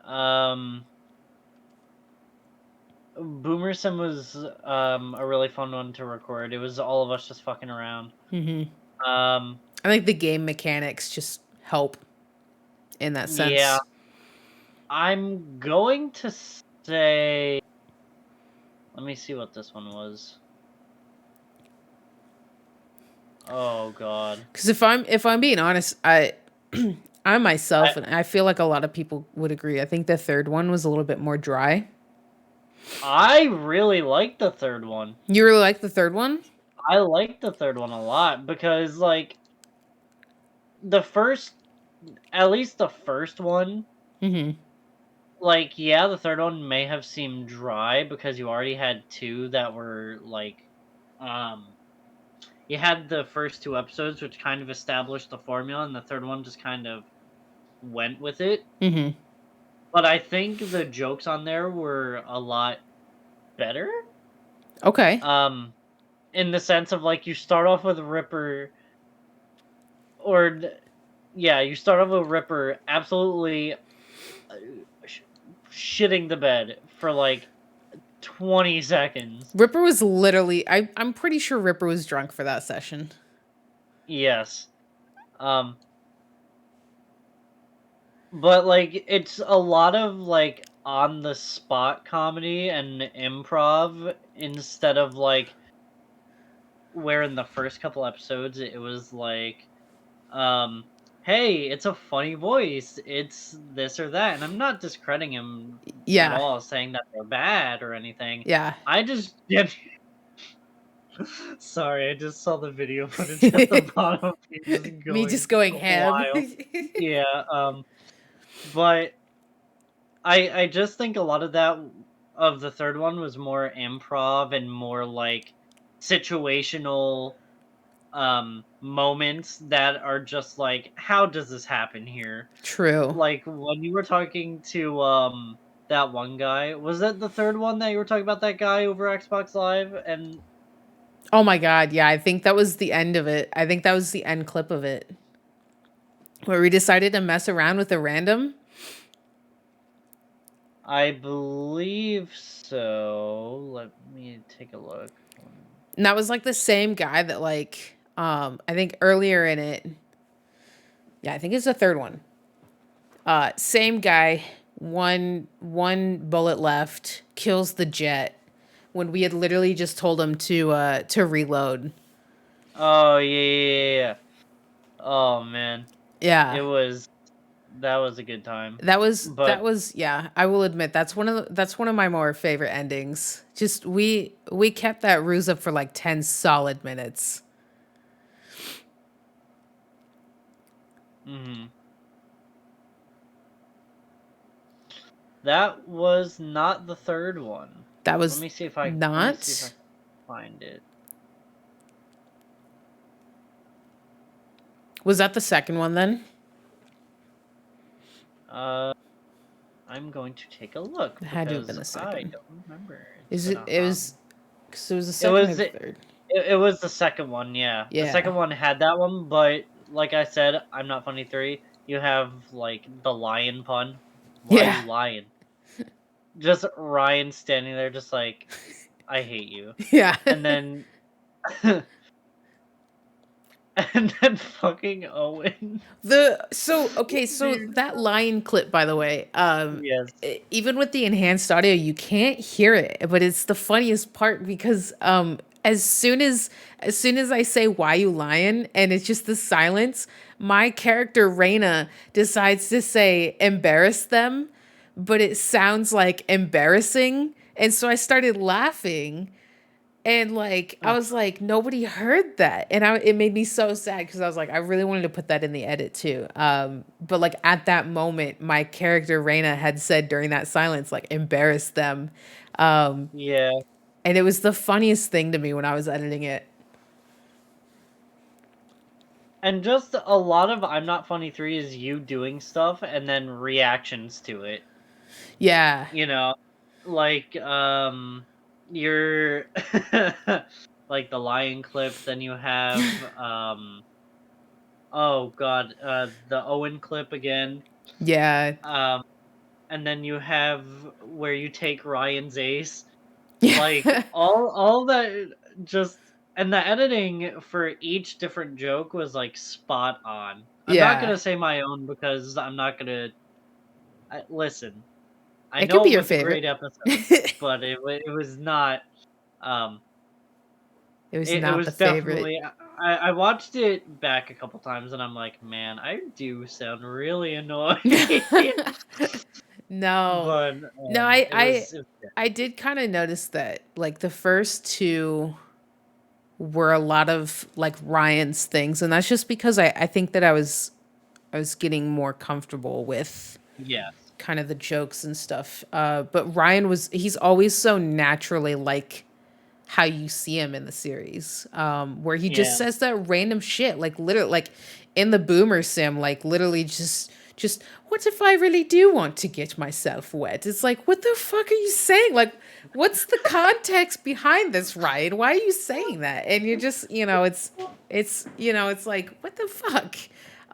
Boomer Sim was a really fun one to record. It was all of us just fucking around. Hmm. Um, I think the game mechanics just help in that yeah. sense. I'm going to say. Let me see what this one was. Oh God. Because if I'm being honest, I I myself and I feel like a lot of people would agree. I think the third one was a little bit more dry. I really like the third one. You really like the third one? I like the third one a lot because like the first, at least the first one, Mm-hmm. like yeah, the third one may have seemed dry because you already had two that were like um you had the first 2 episodes, which kind of established the formula, and the third one just kind of went with it. Mhm. But I think the jokes on there were a lot better. Okay. In the sense of, like, you start off with Ripper or yeah, you start off with Ripper absolutely sh- shitting the bed for like 20 seconds. Ripper was literally I'm pretty sure Ripper was drunk for that session. Yes. Um but like it's a lot of like on the spot comedy and improv instead of like where in the first couple episodes it was like um hey, it's a funny voice, it's this or that, and I'm not discrediting him at Yeah. all saying that they're bad or anything. Yeah. I just sorry, I just saw the video footage at the bottom of me just Me going just going ham. wild. Yeah, but I just think a lot of that of the third one was more improv and more like situational moments that are just like, how does this happen here? True. Like when you were talking to that one guy, was that the third one that you were talking about, that guy over Xbox Live? And Oh my god, yeah, I think that was the end of it. I think that was the end clip of it. Where we decided to mess around with a random. I believe so. Let me take a look. And that was like the same guy that like I think earlier in it. Yeah, I think it's the third one. Same guy, one bullet left, kills the jet when we had literally just told him to reload. Oh yeah. Oh man, Yeah. it was that was a good time. That But was yeah, I will admit that's one of my more favorite endings. Just we kept that ruse up for like 10 solid minutes. mhm. That was not the third one. That Let was me see if I not. can find it. Was that the second one then? Uh, I'm going to take a look It had to have been because the I second. don't remember. It's Is been it a it hot. was cuz it was the It second or was the it, third. it was the second one, yeah. The Yeah. second one had that one, but like I said, I'm not funny 3. You have like the lion pun. Why Yeah. you lying? Just Ryan standing there just like, I hate you. Yeah. And then and then fucking Owen. So Dude. that lion clip, by the way, Yes. even with the enhanced audio, you can't hear it, but it's the funniest part because as soon as I say why you lion and it's just the silence, my character Reina decides to say embarrass them, but it sounds like embarrassing, and so I started laughing. And like I was like, nobody heard that, and it made me so sad because I was like, I really wanted to put that in the edit too. But like at that moment, my character Reina had said during that silence, like, embarrass them, um, Yeah. and it was the funniest thing to me when I was editing it. And just a lot of I'm Not Funny 3 is you doing stuff and then reactions to it. Yeah, You know, like you're like the lion clip, then you have oh god, the Owen clip again. yeah, Um and then you have where you take Ryan's ace. yeah, Like all that just and the editing for each different joke was like spot on. I'm not yeah. gonna say my own because I'm not gonna listen. I It could know be it your was a favorite. great episode, It but it was not. Um, was it not the was favorite. definitely. I watched it back a couple times, and I'm like, man, I do sound really annoying. No, But no, I it I was. It was good. I did kind of notice that like the first two were a lot of like Ryan's things, and that's just because I think that I was getting more comfortable with Yes. kind of the jokes and stuff. But Ryan was he's always so naturally like how you see him in the series, where he just Yeah. says that random shit, like literally, like in the Boomer Sim, like literally just what if I really do want to get myself wet? It's like, what the fuck are you saying? Like, what's the context behind this, Ryan? Why are you saying that? And you're just, it's like, what the fuck?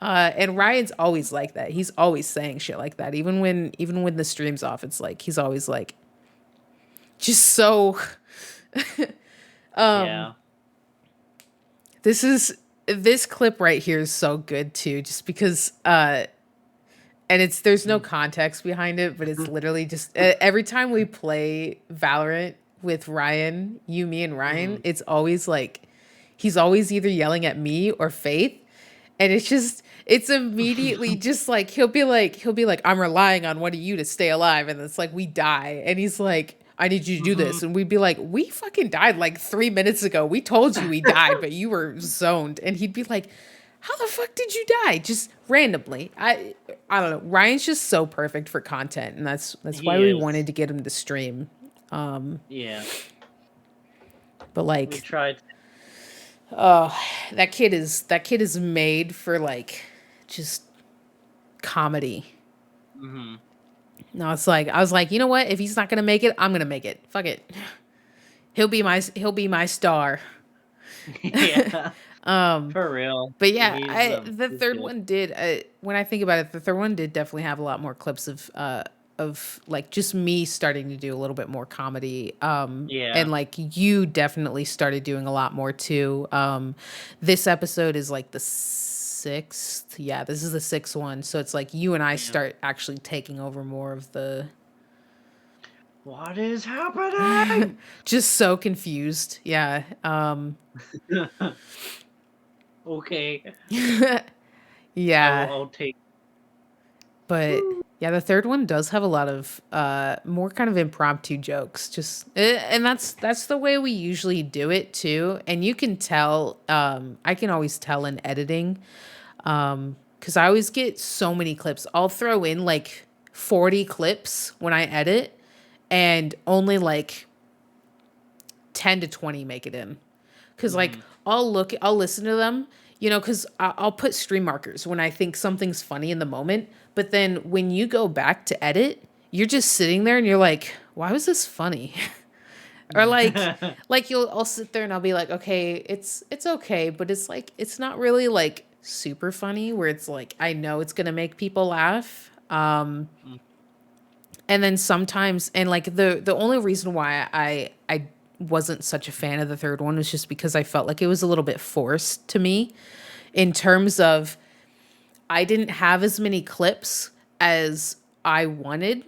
And Ryan's always like that. He's always saying shit like that. Even when the stream's off, it's like he's always like just so um Yeah. this clip right here is so good too, just because and there's no context behind it, but it's literally just every time we play Valorant with Ryan, you, me, and Ryan, Mhm. it's always like he's always either yelling at me or Faith, and it's immediately just like he'll be like I'm relying on one of you to stay alive, and it's like we die, and he's like I need you to do Mhm. this, and we'd be like we fucking died like 3 minutes ago. We told you we died, but you were zoned, and he'd be like, how the fuck did you die? Just randomly. I don't know. Ryan's just so perfect for content, and that's why He we is. wanted to get him to stream. Um, Yeah. but We like, tried. oh, that kid is made for like just comedy. Mhm. No, it's like I was like, you know what? If he's not gonna make it, I'm gonna make it. Fuck it. He'll be my star. Yeah. Um, For real. but yeah, the He's third good. one did. When I think about it, the third one did definitely have a lot more clips of like just me starting to do a little bit more comedy. Yeah. And like you definitely started doing a lot more too. This episode is like the sixth. Yeah, this is the sixth one. So it's like you and I Yeah. start actually taking over more of the. What is happening? Just so confused. Yeah. Okay. Yeah. I'll take. But yeah, the third one does have a lot of more kind of impromptu jokes. Just and that's the way we usually do it too. And you can tell I can always tell in editing cuz I always get so many clips. I'll throw in like 40 clips when I edit and only like 10 to 20 make it in. Cause like Mhm. I'll listen to them, cause I'll put stream markers when I think something's funny in the moment. But then when you go back to edit, you're just sitting there and you're like, why was this funny? Or like I'll sit there and I'll be like, okay, it's okay, but it's like it's not really like super funny where it's like I know it's gonna make people laugh. Mm. And then sometimes and like the only reason why I wasn't such a fan of the third one was just because I felt like it was a little bit forced to me in terms of I didn't have as many clips as I wanted.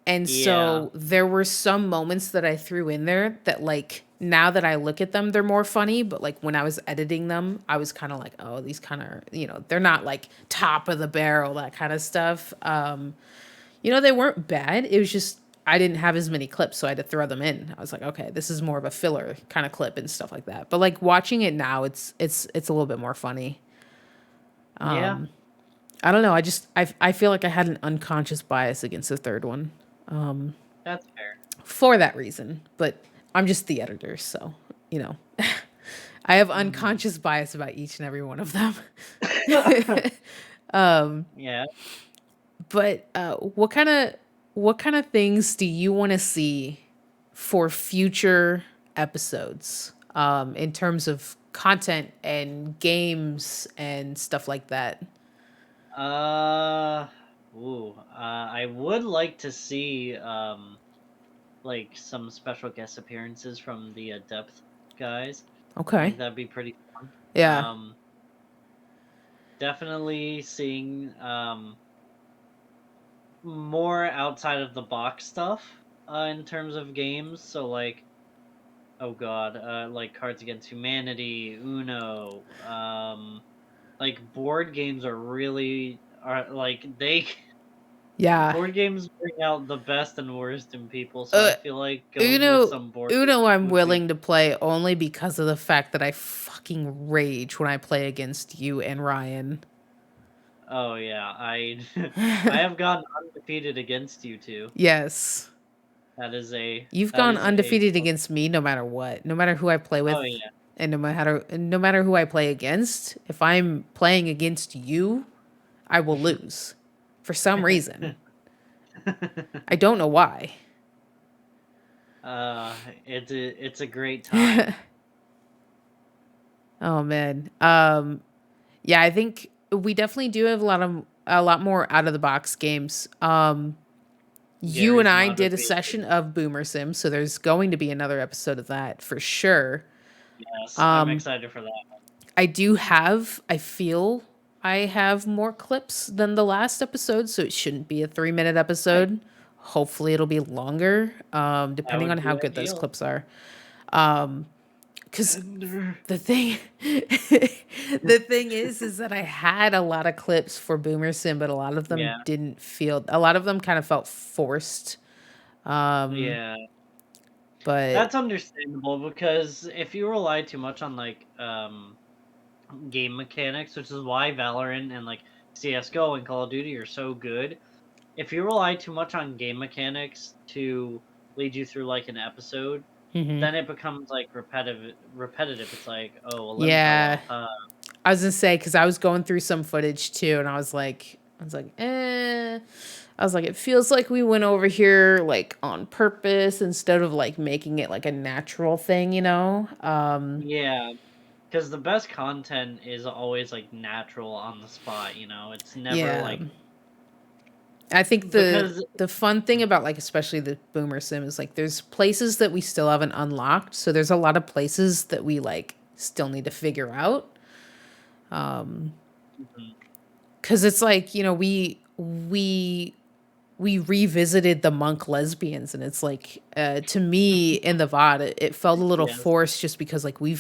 And Yeah. so there were some moments that I threw in there that like now that I look at them they're more funny, but like when I was editing them I was kind of like, oh, these kind of, they're not like top of the barrel, that kind of stuff. They weren't bad. It was just I didn't have as many clips, so I had to throw them in. I was like, okay, this is more of a filler kind of clip and stuff like that. But like watching it now, it's a little bit more funny. Yeah. I don't know. I feel like I had an unconscious bias against the third one That's fair. for that reason. But I'm just the editor, so you know, I have Mhm. unconscious bias about each and every one of them. Yeah. But what kind of things do you want to see for future episodes in terms of content and games and stuff like that? Uh. I would like to see like some special guest appearances from the Depth guys. I Okay. think that'd be pretty fun. Yeah. Um. Definitely seeing more outside of the box stuff in terms of games. So like, oh god, like Cards Against Humanity, Uno, like board games are like they Yeah. board games bring out the best and worst in people. So Uh, I feel like going with Uno some board games Uno I'm would be. willing to play only because of the fact that I fucking rage when I play against you and Ryan. Oh yeah, I I have gotten undefeated against you two. Yes. That is a You've that gone is a undefeated against me no matter what, no matter who I play with, oh yeah. and no matter who I play against. If I'm playing against you, I will lose for some reason. I don't know why. uh, it's a great time. Oh man. Yeah, I think we definitely do have a lot more out of the box games. You and Gary's I did a session motivation. of Boomer Sim, so there's going to be another episode of that for sure. Yes, I'm Um, excited for that. I feel I have more clips than the last episode, so it shouldn't be a 3-minute Right. episode. Hopefully it'll be longer, That depending on would how be good those ideal. clips are. Because Tender. the thing, the thing is that I had a lot of clips for Boomer Sim, but a lot of them Yeah, didn't feel, a lot of them kind of felt forced. Um, yeah. but That's understandable because if you rely too much on like game mechanics, which is why Valorant and like CS:GO and Call of Duty are so good. If you rely too much on game mechanics to lead you through like an episode, mhm. then it becomes like repetitive. It's like, oh, a limb fell Yeah, off. I was gonna say because I was going through some footage too, and I was like, it feels like we went over here like on purpose instead of like making it like a natural thing, you know? Yeah, because the best content is always like natural on the spot. It's never Yeah. like I think because the fun thing about like especially the Boomer Sim is like there's places that we still haven't unlocked, so there's a lot of places that we like still need to figure out. Mhm. Cause it's like, you know, we revisited the monk lesbians, and it's like to me in the VOD it felt a little Yes. forced just because like we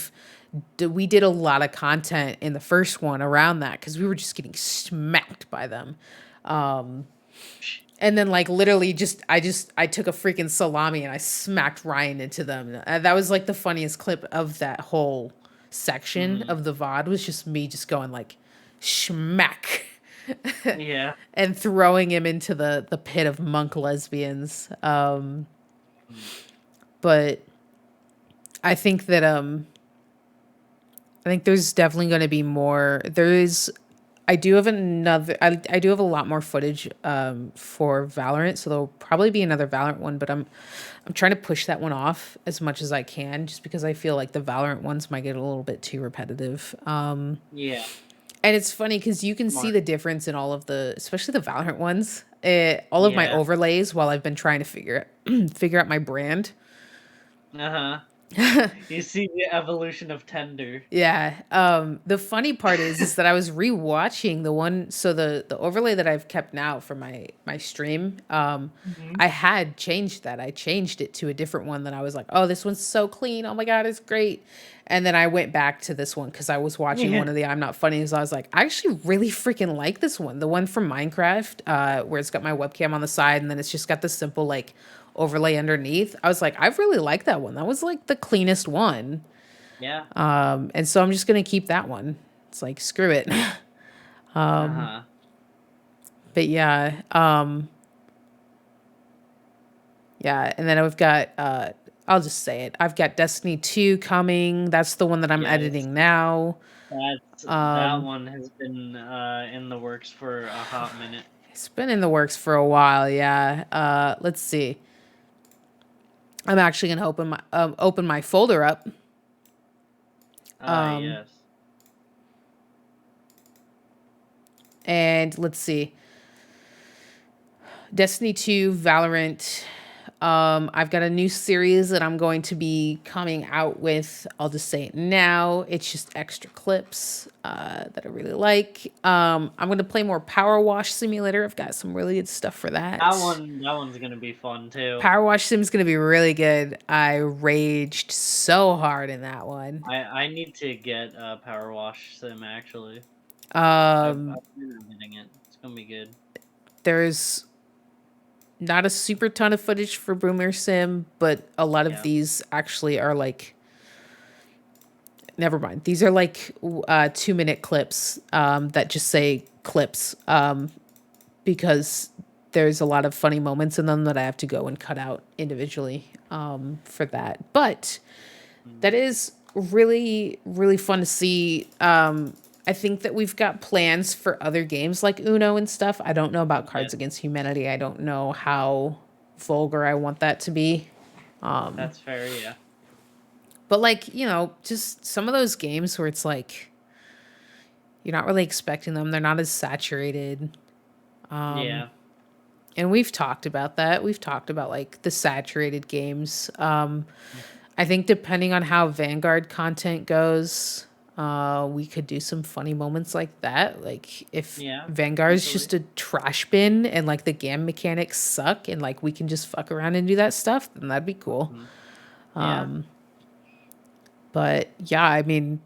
did a lot of content in the first one around that because we were just getting smacked by them. And then like literally I took a freaking salami and I smacked Ryan into them. That was like the funniest clip of that whole section Hmm. of the VOD was just me just going like schmack Yeah. and throwing him into the pit of monk lesbians. Mm. But I think that I think there's definitely going to be more. There is. I do have another. I do have a lot more footage for Valorant, so there'll probably be another Valorant one. But I'm trying to push that one off as much as I can, just because I feel like the Valorant ones might get a little bit too repetitive. Yeah. And it's funny because you can see Smart. the difference in all of the, especially the Valorant ones. All of my Yeah. overlays while I've been trying to figure out my brand. Uh huh. You see the evolution of Tender. Yeah. The funny part is that I was rewatching the one, so the overlay that I've kept now for my stream. Mhm. I had changed that. I changed it to a different one that I was like, oh, this one's so clean. Oh my god, it's great. And then I went back to this one because I was watching Yeah. one of the I'm Not Funny. So I was like, I actually really freaking like this one. The one from Minecraft, where it's got my webcam on the side and then it's just got the simple like overlay underneath. I was like, I really like that one. That was like the cleanest one. Yeah. And so I'm just gonna keep that one. It's like screw it. Uh huh. But yeah, yeah. And then I've got I'll just say it. I've got Destiny 2 coming. That's the one that I'm Yes. editing now. That one has been in the works for a hot minute. It's been in the works for a while. Yeah. Let's see. I'm actually gonna open my folder up. Yes. And let's see. Destiny 2, Valorant. I've got a new series that I'm going to be coming out with. I'll just say it now. It's just extra clips that I really like. I'm going to play more Power Wash Simulator. I've got some really good stuff for That that. one that one's gonna be fun too. Power Wash Sim is going to be really good. I raged so hard in that one. I need to get Power Wash Sim actually. I've Um, been getting it. It's gonna be good. there's not a super ton of footage for Boomer Sim, but a lot of Yeah. these actually are like never mind. These are like 2-minute clips that just say clips because there's a lot of funny moments in them that I have to go and cut out individually for that. But that is really, really fun to see. I think that we've got plans for other games like Uno and stuff. I don't know about Yeah, Cards Against Humanity. I don't know how vulgar I want that to be. that's fair. Yeah. But like, just some of those games where it's like you're not really expecting them. They're not as saturated. Yeah. And we've talked about that. We've talked about like the saturated games. I think depending on how Vanguard content goes, we could do some funny moments like that. Like if Yeah. Vanguard is Potentially. just a trash bin and like the game mechanics suck and like we can just fuck around and do that stuff, then that'd be cool. Mhm. Yeah. But yeah, I mean,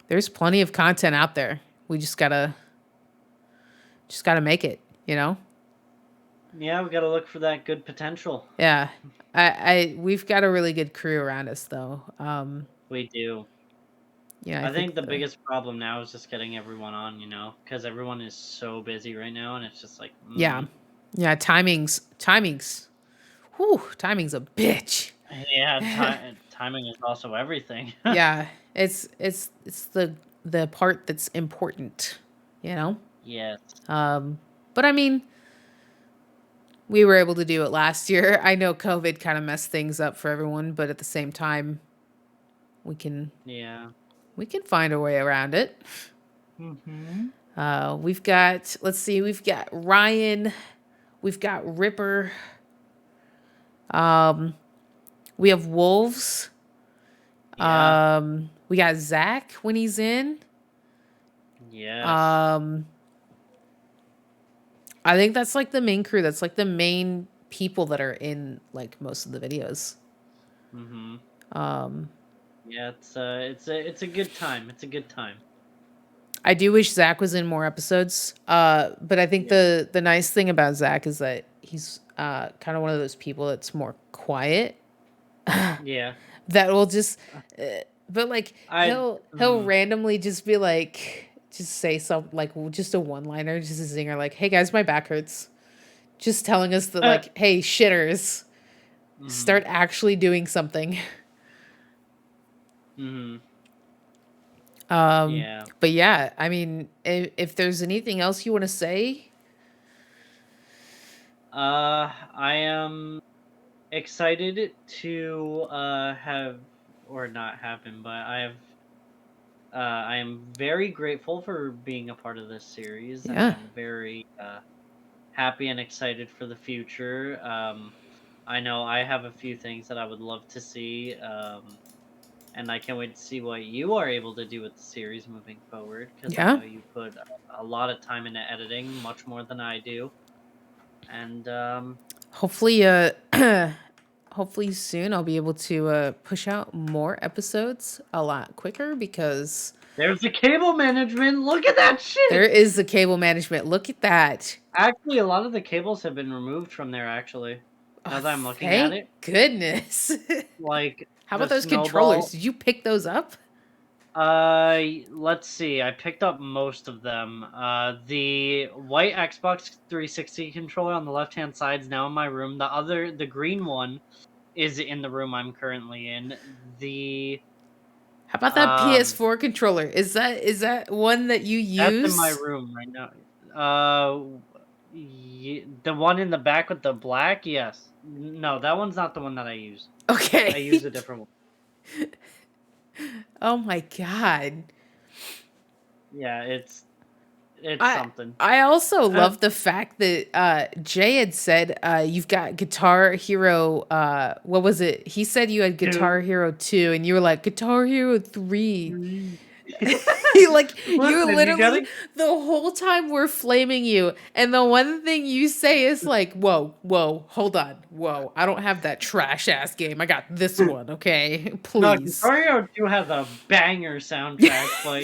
there's plenty of content out there. We just gotta make it, you know? Yeah, we gotta look for that good potential. Yeah. We've got a really good crew around us though. We do. I I think think the biggest problem now is just getting everyone on, because everyone is so busy right now, and it's just like, yeah. Yeah, timing's timing's a bitch. yeah, timing is also everything. Yeah, it's the part that's important, you know? Yes. But I mean, we were able to do it last year. I know COVID kind of messed things up for everyone, but at the same time, we can Yeah. we can find a way around it. Mm-hmm. We've got, let's see, we've got Ryan, we've got Ripper, we have Wolves, Yeah. we got Zach when he's in. Yes. I think that's like the main crew. That's like the main people that are in like most of the videos. Mm-hmm. Yeah, it's a good time. It's a good time. I do wish Zach was in more episodes. But I think Yeah. the nice thing about Zach is that he's kind of one of those people that's more quiet. Yeah. That will just, but like I. he'll Mhm. randomly just be like, just say something like just a one liner, just a zinger, like, "Hey guys, my back hurts." Just telling us that like, "Hey shitters, Mhm. start actually doing something." Mhm. Um, Yeah. but yeah, I mean, if there's anything else you want to say, I am excited to have or not have him, but I am very grateful for being a part of this series, and yeah, I'm very happy and excited for the future. I know I have a few things that I would love to see, and I can't wait to see what you are able to do with the series moving forward, because I yeah. know you put a lot of time into editing, much more than I do, and Hopefully, hopefully soon I'll be able to push out more episodes a lot quicker because there's the cable management. Look at that there shit. is the cable management. Look at that. Actually, a lot of the cables have been removed from there. Actually, Oh, now that I'm looking at thank it, goodness. like How the about those controllers? snowball. Did you pick those up? Let's see. I picked up most of them. The white Xbox 360 controller on the left-hand side is now in my room. The green one, is in the room I'm currently in. The How about that um, PS4 controller? Is that one that you that's in my use? room right now. The one in the back with the black, yes. No, that one's not the one that I use. I use Okay. a different one. Oh my god. Yeah, it's I something. I also love the fact that Jay had said you've got Guitar Hero what was it? He said you had Guitar Two, Hero 2 and you were like Guitar Hero 3. three. Like you Listen, you literally gotta. the whole time we're flaming you and the one thing you say is like, "Whoa, hold on. Whoa. I don't have that trash ass game. I got this one, okay? No, Please." Guitar Hero 2 has a banger soundtrack, but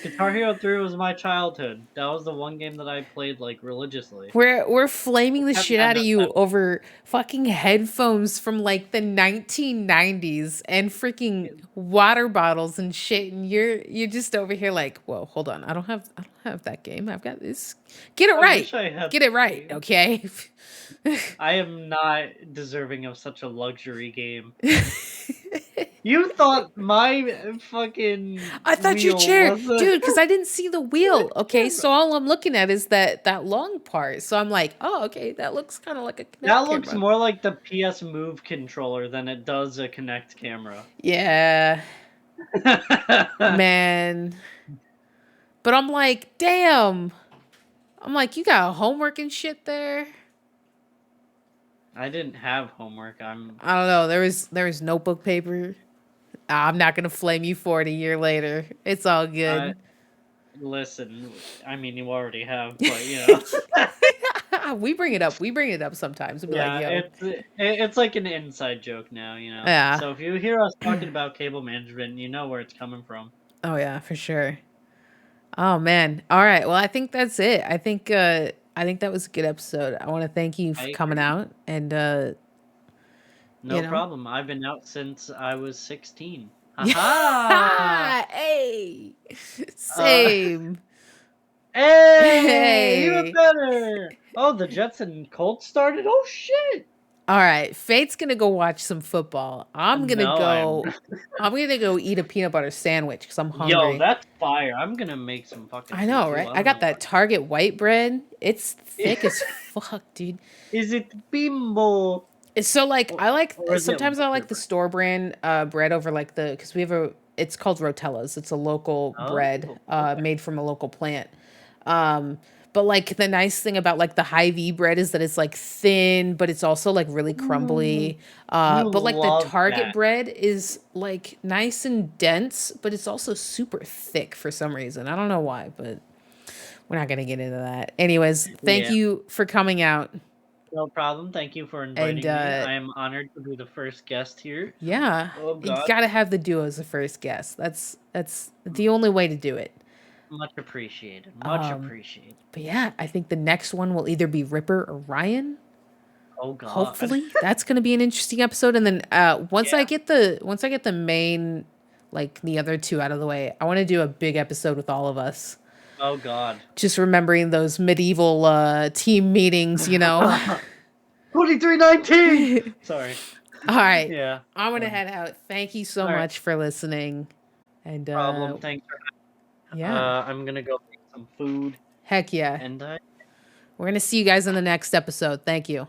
Guitar Hero 3 was my childhood. That was the one game that I played like religiously. We're flaming the Have- shit out of have- you over fucking headphones from like the 1990s and freaking water bottles and shit, and you're just over here like, whoa, hold on, I don't have that game. I've got this. Get it I right. wish I had Get it that right, game. okay? I am not deserving of such a luxury game. You thought my fucking I thought your wheel chair, was a dude, because I didn't see the wheel. Okay, so all I'm looking at is that long part. So I'm like, oh, okay, that looks kind of like a Kinect That looks camera. more like the PS Move controller than it does a Kinect camera. Yeah, man. But I'm like, damn. I'm like, you got homework and shit there. I didn't have homework. I don't know. There was notebook paper. I'm not gonna flame you for it a year later. It's all good. Listen, I mean, you already have, but you know. We bring it up. We bring it up sometimes. We'll be Yeah, like, yo. it's like an inside joke now, you know. Yeah. So if you hear us talking about cable management, you know where it's coming from. Oh yeah, for sure. Oh man. All right. Well, I think that's it. I think that was a good episode. I want to thank you for I coming agree. out and No you know. problem. I've been out since I was 16. Haha! Hey. Same. Hey, even Hey. better. Oh, the Jets and Colts started. Oh shit! All right, Fate's gonna go watch some football. I'm gonna No, go. I'm gonna go eat a peanut butter sandwich because I'm Yo, hungry. that's fire. I'm gonna make some fucking. I know, food, too. right? I I don't got know that Target white bread. It's thick as fuck, dude. Is it bimbo? It's so like I like Or is it sometimes I like the Wonder store brand bread over like the because we have a it's called Rotella's. It's a local Bread? bread Oh, okay. made from a local plant. But like the nice thing about like the Hy-Vee bread is that it's like thin, but it's also like really crumbly. You But like the love Target that. bread is like nice and dense, but it's also super thick for some reason. I don't know why, but we're not gonna get into that. Anyways, thank Yeah, you for coming out. no problem. Thank you for And inviting me. I am honored to be the first guest here. yeah, Oh you God, gotta have the duo as the first guest. That's the only way to do it. much appreciated. Much Um, appreciated. but yeah, I think the next one will either be Ripper or Ryan. Oh God. Hopefully, that's gonna be an interesting episode. And then once I get the main like the other two out of the way, I want to do a big episode with all of us. Oh God. Just remembering those medieval team meetings, you know. 2319. Sorry. All right, Yeah. I'm gonna head out. Thank you so All right. much for listening. And Problem. Thanks for. yeah, I'm gonna go make some food. heck yeah. And We're gonna see you guys in the next episode. Thank you.